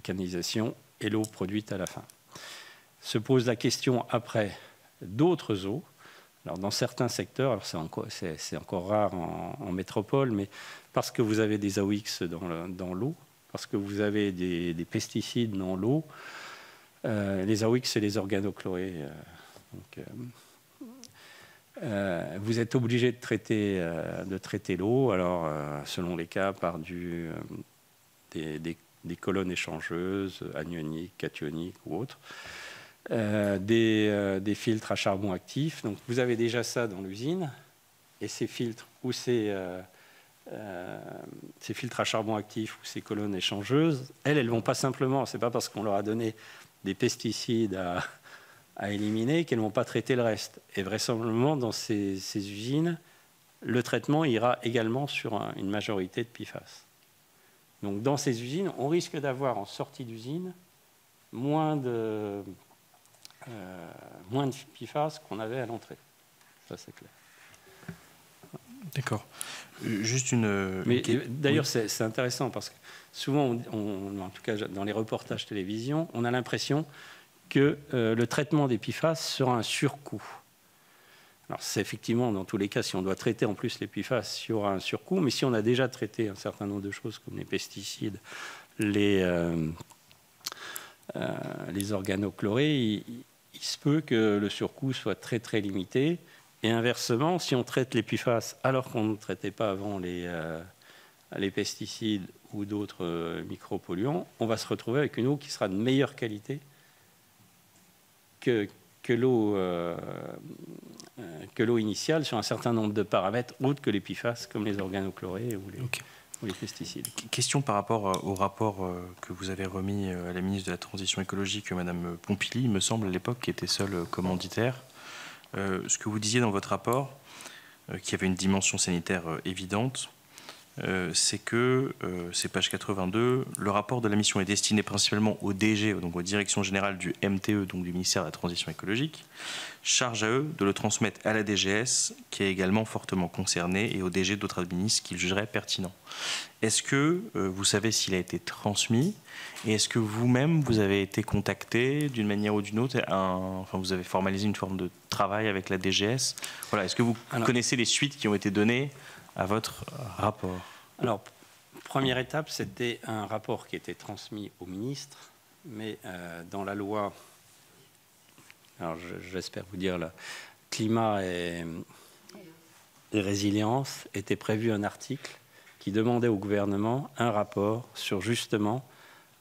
canalisations et l'eau produite à la fin. Se pose la question après d'autres eaux. Alors, dans certains secteurs, alors c'est encore rare en métropole, mais parce que vous avez des AOX dans l'eau, parce que vous avez des pesticides dans l'eau, les AOX, c'est les organochlorés. Vous êtes obligé de traiter l'eau, alors selon les cas, par des colonnes échangeuses, anioniques, cationiques ou autres. Des filtres à charbon actif. Donc vous avez déjà ça dans l'usine, et ces filtres ou ces filtres à charbon actif ou ces colonnes échangeuses, elles vont pas simplement, c'est pas parce qu'on leur a donné des pesticides à éliminer qu'elles vont pas traiter le reste. Et vraisemblablement dans ces usines, le traitement ira également sur une majorité de PFAS. Donc dans ces usines, on risque d'avoir en sortie d'usine moins de PFAS qu'on avait à l'entrée. Ça, c'est clair. D'accord. Juste une... Mais d'ailleurs, oui. C'est intéressant parce que souvent, en tout cas dans les reportages télévision, on a l'impression que le traitement des PFAS sera un surcoût. Alors, c'est effectivement, dans tous les cas, si on doit traiter en plus les PFAS, il y aura un surcoût. Mais si on a déjà traité un certain nombre de choses comme les pesticides, les organochlorés, il se peut que le surcoût soit très très limité. Et inversement, si on traite les PFAS alors qu'on ne traitait pas avant les pesticides ou d'autres micropolluants, on va se retrouver avec une eau qui sera de meilleure qualité que l'eau initiale sur un certain nombre de paramètres autres que les PFAS comme les organochlorés ou les... Okay. ou les pesticides. Question par rapport au rapport que vous avez remis à la ministre de la Transition écologique, Madame Pompili, il me semble à l'époque, qui était seule commanditaire. Ce que vous disiez dans votre rapport, qui avait une dimension sanitaire évidente, c'est que, c'est page 82, le rapport de la mission est destiné principalement au DG, donc aux directions générales du MTE, donc du ministère de la Transition écologique, charge à eux de le transmettre à la DGS, qui est également fortement concernée, et au DG d'autres ministres qu'ils jugeraient pertinent. Est-ce que vous savez s'il a été transmis, et est-ce que vous-même, vous avez été contacté d'une manière ou d'une autre, enfin vous avez formalisé une forme de travail avec la DGS? Voilà, est-ce que vous connaissez les suites qui ont été données à votre rapport? Alors, première étape, c'était un rapport qui était transmis au ministre, mais dans la loi, alors j'espère vous dire, le climat et résilience, était prévu un article qui demandait au gouvernement un rapport sur justement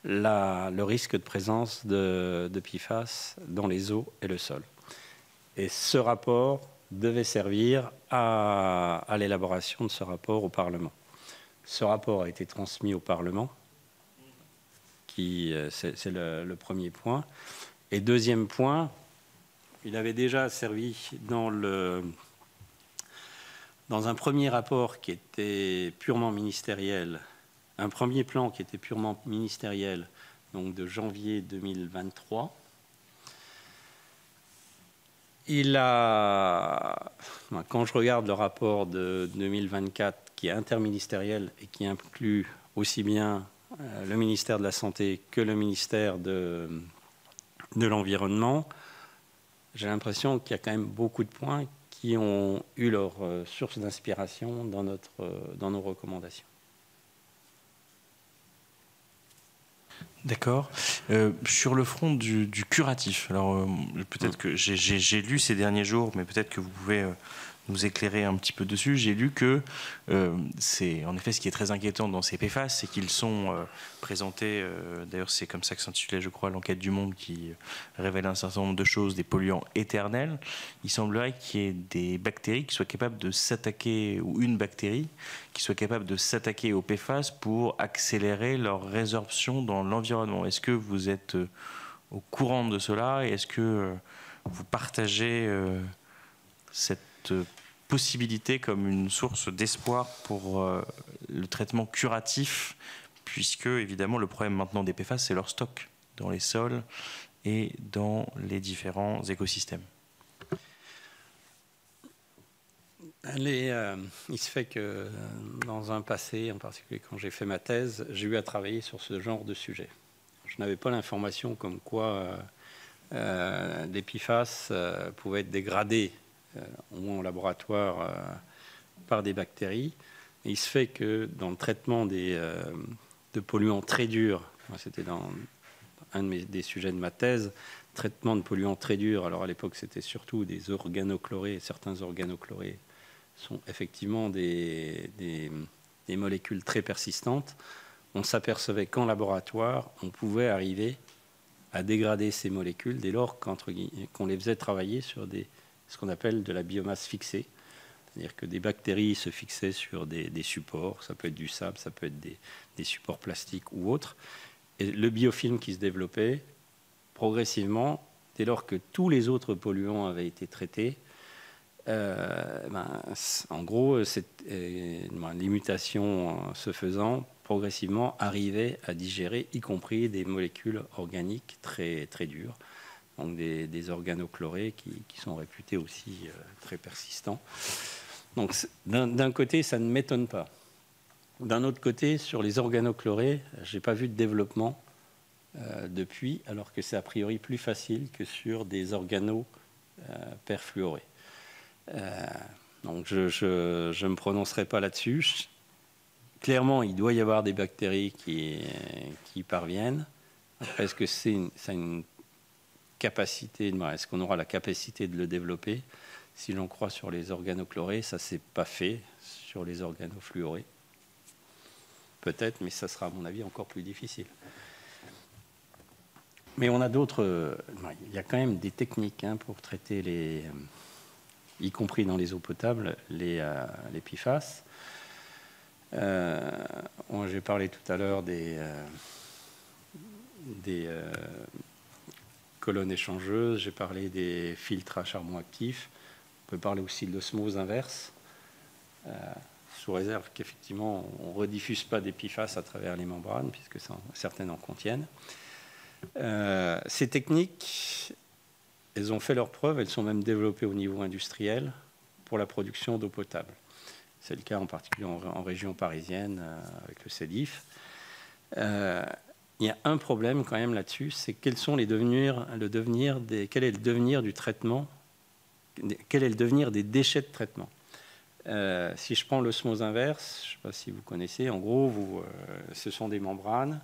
le risque de présence de PFAS dans les eaux et le sol. Et ce rapport devait servir à l'élaboration de ce rapport au Parlement. Ce rapport a été transmis au Parlement, c'est le premier point. Et deuxième point, il avait déjà servi dans un premier rapport qui était purement ministériel, un premier plan qui était purement ministériel, donc de janvier 2023. Quand je regarde le rapport de 2024 qui est interministériel et qui inclut aussi bien le ministère de la Santé que le ministère de l'Environnement, j'ai l'impression qu'il y a quand même beaucoup de points qui ont eu leur source d'inspiration dans nos recommandations. D'accord. Sur le front du curatif, alors peut-être que j'ai lu ces derniers jours, mais peut-être que vous pouvez nous éclairer un petit peu dessus. J'ai lu que c'est en effet ce qui est très inquiétant dans ces PFAS, c'est qu'ils sont présentés, d'ailleurs c'est comme ça que s'intitulait je crois l'enquête du Monde qui révèle un certain nombre de choses, des polluants éternels. Il semblerait qu'il y ait des bactéries qui soient capables de s'attaquer, ou une bactérie qui soit capable de s'attaquer aux PFAS pour accélérer leur résorption dans l'environnement. Est-ce que vous êtes au courant de cela et est-ce que vous partagez cette possibilité comme une source d'espoir pour le traitement curatif, puisque évidemment le problème maintenant des PFAS, c'est leur stock dans les sols et dans les différents écosystèmes? Il se fait que dans un passé, en particulier quand j'ai fait ma thèse, j'ai eu à travailler sur ce genre de sujet. Je n'avais pas l'information comme quoi des PFAS pouvaient être dégradés au moins au laboratoire par des bactéries. Et il se fait que dans le traitement de polluants très durs, c'était dans un des sujets de ma thèse, traitement de polluants très durs, alors à l'époque c'était surtout des organochlorés, certains organochlorés sont effectivement des molécules très persistantes. On s'apercevait qu'en laboratoire, on pouvait arriver à dégrader ces molécules dès lors qu'on les faisait travailler sur ce qu'on appelle de la biomasse fixée. C'est-à-dire que des bactéries se fixaient sur des supports, ça peut être du sable, ça peut être des supports plastiques ou autres. Et le biofilm qui se développait, progressivement, dès lors que tous les autres polluants avaient été traités, en gros, les mutations se faisant, progressivement arrivaient à digérer, y compris des molécules organiques très, très dures, donc des organochlorés qui sont réputés aussi très persistants. Donc d'un côté, ça ne m'étonne pas. D'un autre côté, sur les organochlorés, je n'ai pas vu de développement depuis, alors que c'est a priori plus facile que sur des organoperfluorés. Donc je ne me prononcerai pas là-dessus. Clairement, il doit y avoir des bactéries qui parviennent. Après, est-ce que ça a une capacité, est-ce qu'on aura la capacité de le développer? Si l'on croit sur les organochlorés, ça ne s'est pas fait sur les organofluorés. Peut-être, mais ça sera à mon avis encore plus difficile. Mais on a d'autres... il y a quand même des techniques pour traiter y compris dans les eaux potables, les PFAS. Bon, j'ai parlé tout à l'heure des colonnes échangeuses, j'ai parlé des filtres à charbon actif. On peut parler aussi de l'osmose inverse, sous réserve qu'effectivement on ne rediffuse pas des PFAS à travers les membranes, puisque certaines en contiennent. Ces techniques, elles ont fait leurs preuves, elles sont même développées au niveau industriel pour la production d'eau potable. C'est le cas en particulier en région parisienne avec le CEDIF. Il y a un problème quand même là-dessus, c'est quel est le devenir du traitement, quel est le devenir des déchets de traitement. Si je prends l'osmose inverse, je ne sais pas si vous connaissez, en gros, ce sont des membranes.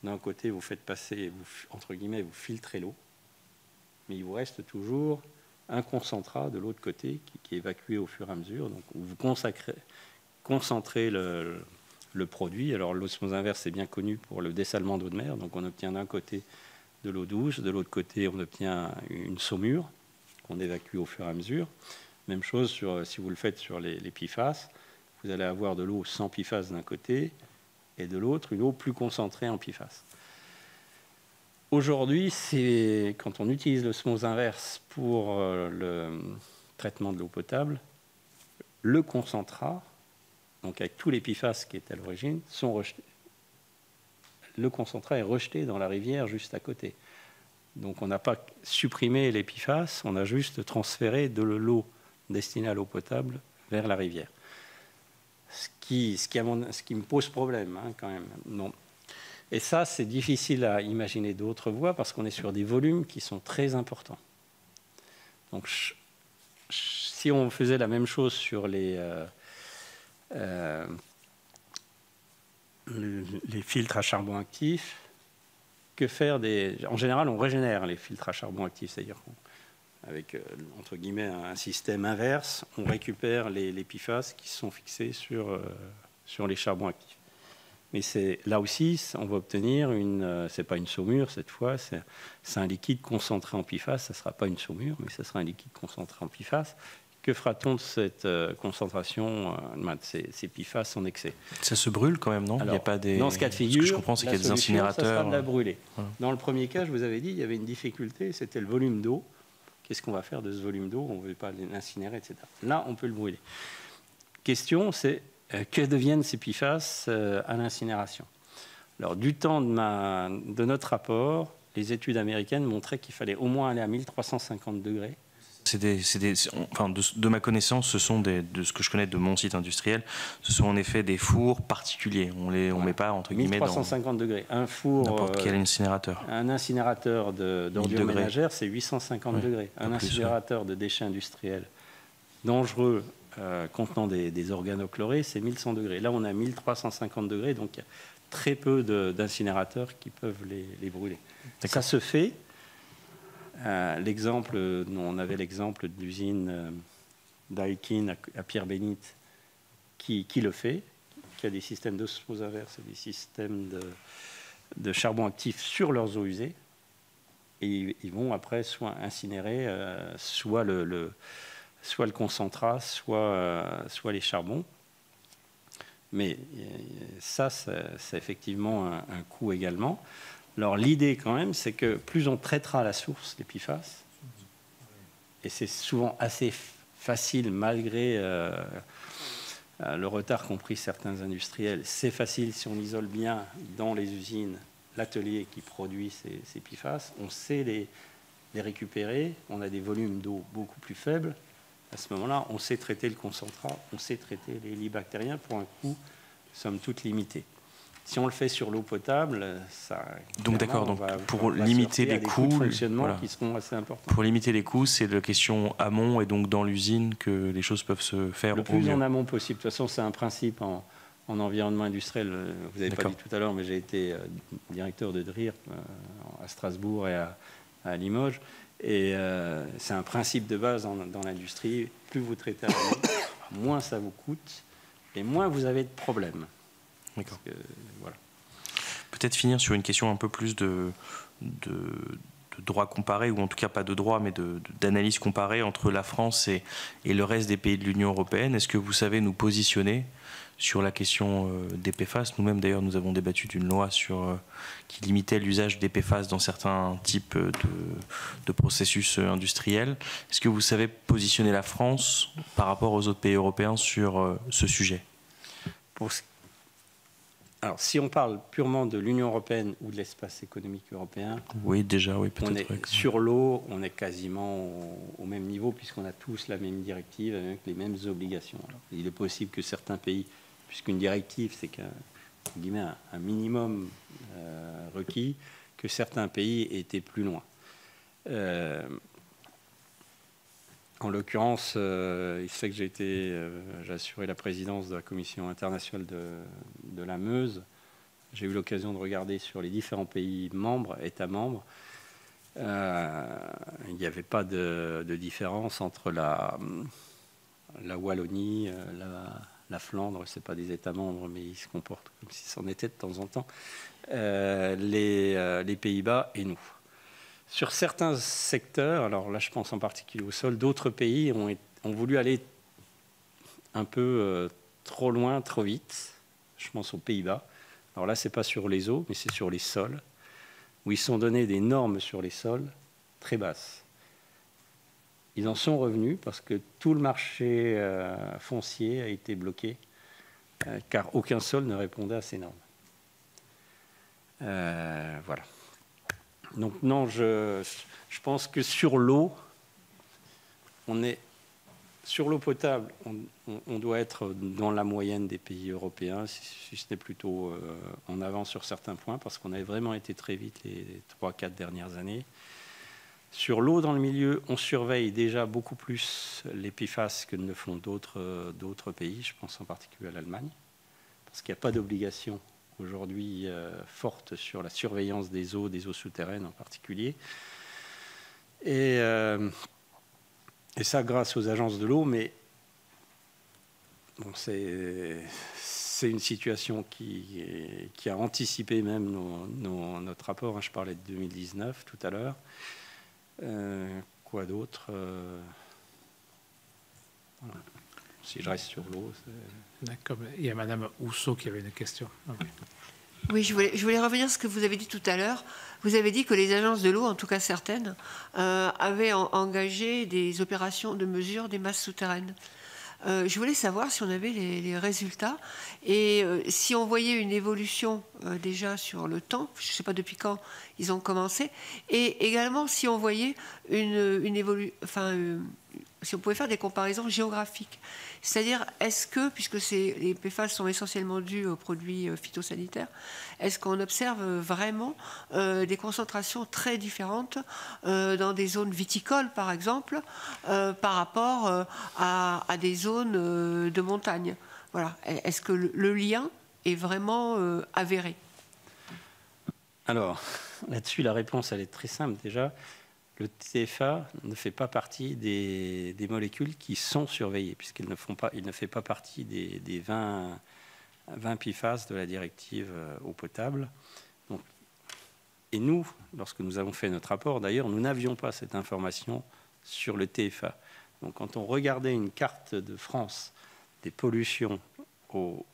D'un côté, vous faites passer, entre guillemets, vous filtrez l'eau, mais il vous reste toujours un concentrat de l'autre côté qui est évacué au fur et à mesure. Donc, vous concentrez le produit. Alors, l'osmose inverse est bien connu pour le dessalement d'eau de mer. Donc, on obtient d'un côté de l'eau douce, de l'autre côté, on obtient une saumure qu'on évacue au fur et à mesure. Même chose si vous le faites sur les PFAS. Vous allez avoir de l'eau sans PFAS d'un côté et de l'autre, une eau plus concentrée en PFAS. Aujourd'hui, quand on utilise l'osmose inverse pour le traitement de l'eau potable, le concentrat, donc avec tous les PFAS qui étaient à l'origine, sont rejetés. Le concentrat est rejeté dans la rivière juste à côté. Donc on n'a pas supprimé les PFAS, on a juste transféré de l'eau destinée à l'eau potable vers la rivière. Ce qui me pose problème quand même. Non. Et ça, c'est difficile à imaginer d'autres voies parce qu'on est sur des volumes qui sont très importants. Donc, si on faisait la même chose sur les filtres à charbon actif, que faire en général, on régénère les filtres à charbon actif, c'est-à-dire avec, entre guillemets, un système inverse, on récupère les PFAS qui sont fixés sur les charbons actifs. Mais là aussi, on va obtenir c'est pas une saumure cette fois, c'est un liquide concentré en PFAS. Ça ne sera pas une saumure, mais ça sera un liquide concentré en PFAS. Que fera-t-on de cette concentration de ces PFAS en excès? Ça se brûle quand même, non? Alors, il y a pas des... Dans ce cas de figure, je comprends, c'est qu'il y a des incinérateurs. Ça sera de la brûler. Voilà. Dans le premier cas, je vous avais dit, il y avait une difficulté, c'était le volume d'eau. Qu'est-ce qu'on va faire de ce volume d'eau? On ne veut pas l'incinérer, etc. Là, on peut le brûler. Question, c'est que deviennent ces PFAS à l'incinération? Alors, du temps de notre rapport, les études américaines montraient qu'il fallait au moins aller à 1350 degrés. De ma connaissance, ce sont de ce que je connais de mon site industriel, ce sont en effet des fours particuliers. On met pas entre guillemets 1350 degrés. Un four, n'importe quel incinérateur. Un incinérateur d'ordures ménagères, c'est 850 degrés. Un incinérateur de déchets industriels dangereux contenant des organochlorés, c'est 1100 degrés. Là, on a 1350 degrés, donc il y a très peu d'incinérateurs qui peuvent les brûler. Ça se fait. On avait l'exemple de l'usine Daikin à Pierre-Bénite qui le fait, qui a des systèmes d'osmose inverse et des systèmes de charbon actif sur leurs eaux usées. Et ils vont après soit incinérer, soit le concentrat, soit les charbons. Mais ça effectivement un coût également. Alors l'idée quand même, c'est que plus on traitera à la source les PFAS, et c'est souvent assez facile malgré le retard qu'ont pris certains industriels, c'est facile si on isole bien dans les usines l'atelier qui produit ces PFAS, on sait les récupérer, on a des volumes d'eau beaucoup plus faibles. À ce moment-là, on sait traiter le concentrat, on sait traiter les lits bactériens pour un coût, somme toute, limité. Si on le fait sur l'eau potable, donc d'accord. Donc pour limiter les coûts, de fonctionnement qui seront assez importants. Pour limiter les coûts, c'est la question amont et donc dans l'usine que les choses peuvent se faire le plus en amont possible. De toute façon, c'est un principe en environnement industriel. Vous n'avez pas dit tout à l'heure, mais j'ai été directeur de DRIR à Strasbourg et à Limoges. Et c'est un principe de base dans l'industrie. Plus vous traitez à l'amont, moins ça vous coûte et moins vous avez de problèmes. D'accord. Voilà. Peut-être finir sur une question un peu plus droit comparé, ou en tout cas pas de droit, mais d'analyse comparée entre la France et le reste des pays de l'Union européenne. Est-ce que vous savez nous positionner sur la question des PFAS? Nous-mêmes, d'ailleurs, nous avons débattu d'une loi qui limitait l'usage des PFAS dans certains types de processus industriels. Est-ce que vous savez positionner la France par rapport aux autres pays européens sur ce sujet? Alors, si on parle purement de l'Union européenne ou de l'espace économique européen, oui, déjà, oui, peut-être. Sur l'eau, on est quasiment au même niveau, puisqu'on a tous la même directive avec les mêmes obligations. Alors, il est possible que certains pays, puisqu'une directive, c'est un minimum requis, que certains pays aient été plus loin. En l'occurrence, il se fait que j'ai assuré la présidence de la Commission internationale de la Meuse. J'ai eu l'occasion de regarder sur les différents pays membres, États membres. Il n'y avait pas de différence entre la Wallonie, la Flandre, ce n'est pas des États membres, mais ils se comportent comme si c'en était de temps en temps, les Pays-Bas et nous. Sur certains secteurs, alors là je pense en particulier au sol, d'autres pays ont voulu aller un peu trop loin, trop vite. Je pense aux Pays-Bas. Alors là, ce n'est pas sur les eaux, mais c'est sur les sols, où ils se sont donnés des normes sur les sols très basses. Ils en sont revenus parce que tout le marché foncier a été bloqué, car aucun sol ne répondait à ces normes. Voilà. Donc non, je pense que sur l'eau, sur l'eau potable, on doit être dans la moyenne des pays européens, si ce n'est plutôt en avant sur certains points, parce qu'on avait vraiment été très vite les 3-4 dernières années. Sur l'eau dans le milieu, on surveille déjà beaucoup plus les PFAS que ne le font d'autres pays, je pense en particulier à l'Allemagne, parce qu'il n'y a pas d'obligation aujourd'hui forte sur la surveillance des eaux souterraines en particulier. Et ça grâce aux agences de l'eau, mais bon, c'est une situation qui a anticipé même notre rapport. Je parlais de 2019 tout à l'heure. Quoi d'autre voilà. Si je reste sur l'eau... D'accord. Il y a Madame Housseau qui avait une question. Okay. Oui, je voulais revenir sur ce que vous avez dit tout à l'heure. Vous avez dit que les agences de l'eau, en tout cas certaines, avaient engagé des opérations de mesure des masses souterraines. Je voulais savoir si on avait les résultats et si on voyait une évolution déjà sur le temps, je ne sais pas depuis quand ils ont commencé, et également si on voyait une évolution, si on pouvait faire des comparaisons géographiques. C'est-à-dire, est-ce que, puisque les PFAS sont essentiellement dus aux produits phytosanitaires, est-ce qu'on observe vraiment des concentrations très différentes dans des zones viticoles, par exemple, par rapport à des zones de montagne? Voilà. Est-ce que le lien est vraiment avéré? Alors, là-dessus, la réponse, elle est très simple déjà. Le TFA ne fait pas partie des molécules qui sont surveillées, puisqu'il ne fait pas partie des 20 PFAS de la directive eau potable. Donc, et nous, lorsque nous avons fait notre rapport, d'ailleurs, nous n'avions pas cette information sur le TFA. Donc, quand on regardait une carte de France des pollutions au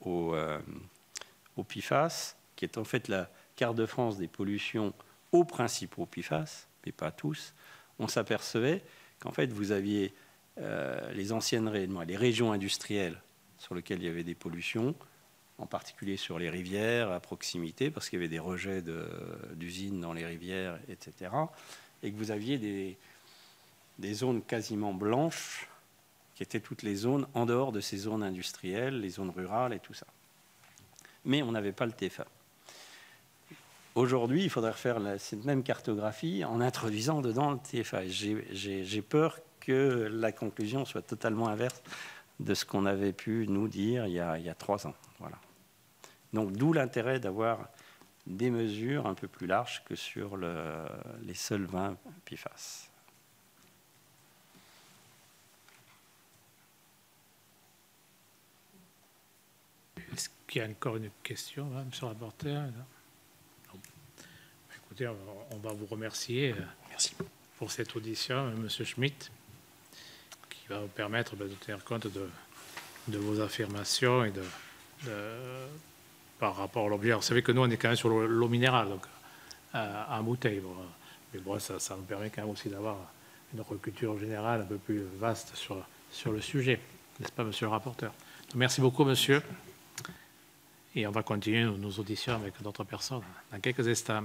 PFAS, qui est en fait la carte de France des pollutions aux principaux PFAS, mais pas tous, on s'apercevait qu'en fait, vous aviez les anciennes les régions industrielles sur lesquelles il y avait des pollutions, en particulier sur les rivières à proximité, parce qu'il y avait des rejets d'usines dans les rivières, etc. Et que vous aviez des zones quasiment blanches, qui étaient toutes les zones en dehors de ces zones industrielles, les zones rurales et tout ça. Mais on n'avait pas le TFA. Aujourd'hui, il faudrait refaire cette même cartographie en introduisant dedans le TFA. J'ai peur que la conclusion soit totalement inverse de ce qu'on avait pu nous dire il y a 3 ans. Voilà. Donc, d'où l'intérêt d'avoir des mesures un peu plus larges que sur les seuls 20 PFAS. Est-ce qu'il y a encore une question, là, monsieur le rapporteur? écoutez, on va vous remercier Merci. pour cette audition, Monsieur Schmitt, qui va vous permettre de tenir compte de vos affirmations et par rapport à l'objet. Vous savez que nous, on est quand même sur l'eau minérale, donc en bouteille. Bon. Mais bon, ça nous permet quand même aussi d'avoir une culture générale un peu plus vaste sur le sujet. N'est-ce pas, monsieur le rapporteur? Donc, merci beaucoup, monsieur. Et on va continuer nos auditions avec d'autres personnes dans quelques instants.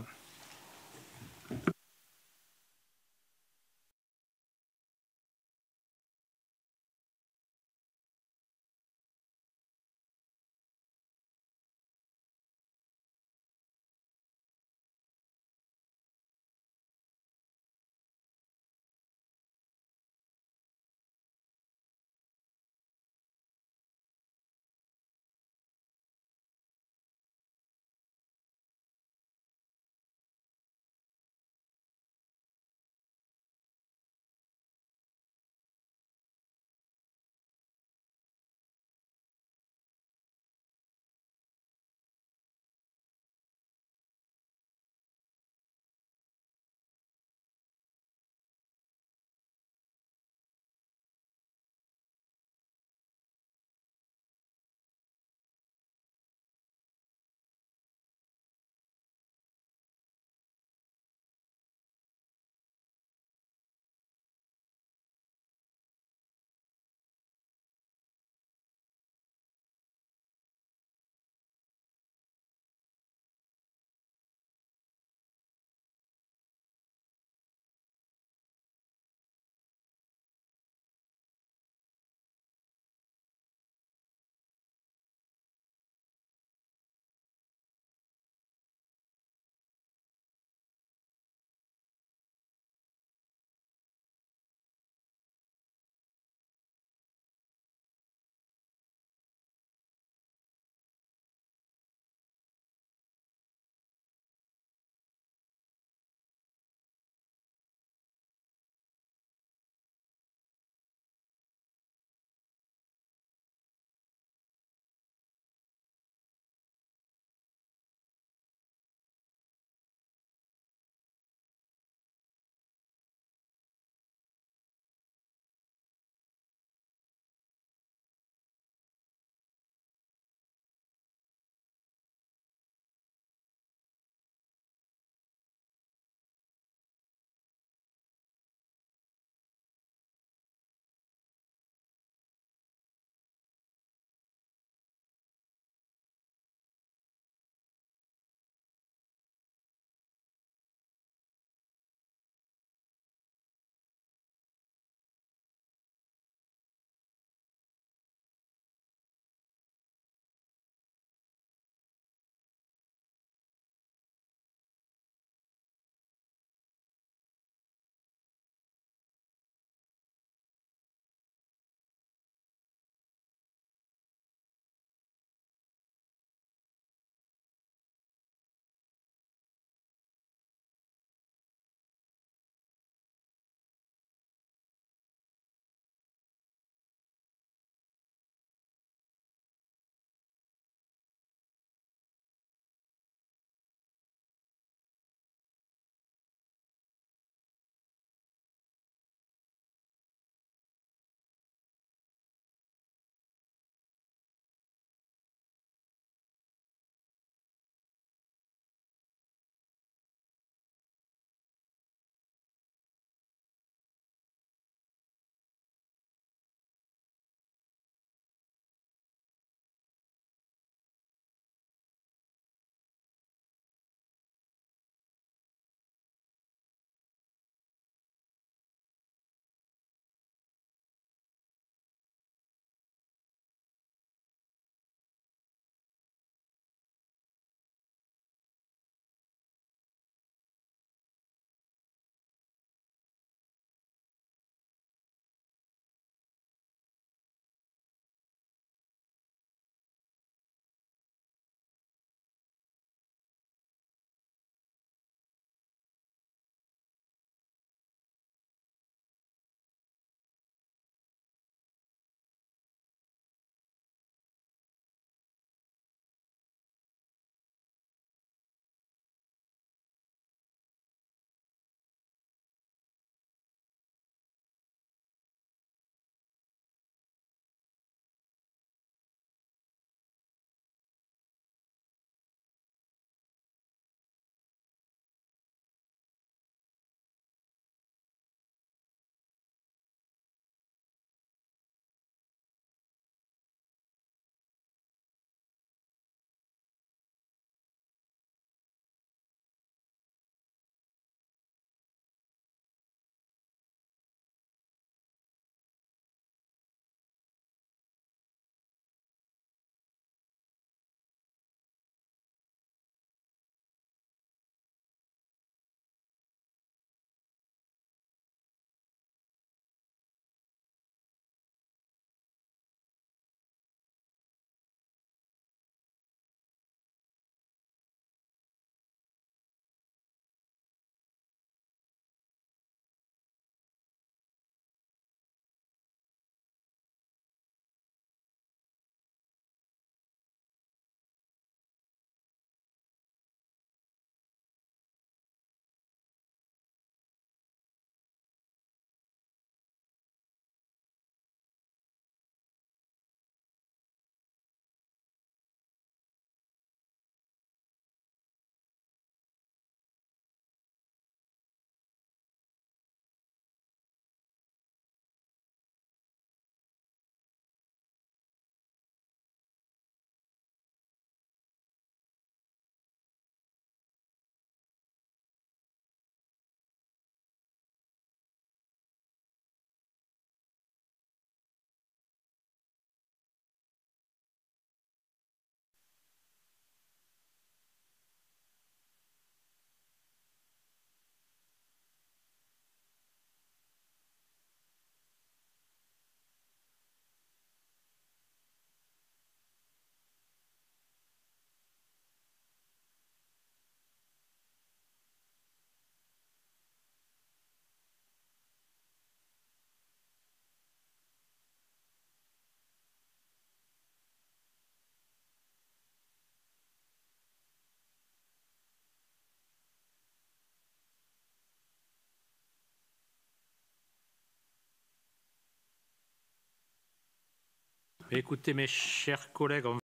Écoutez, mes chers collègues,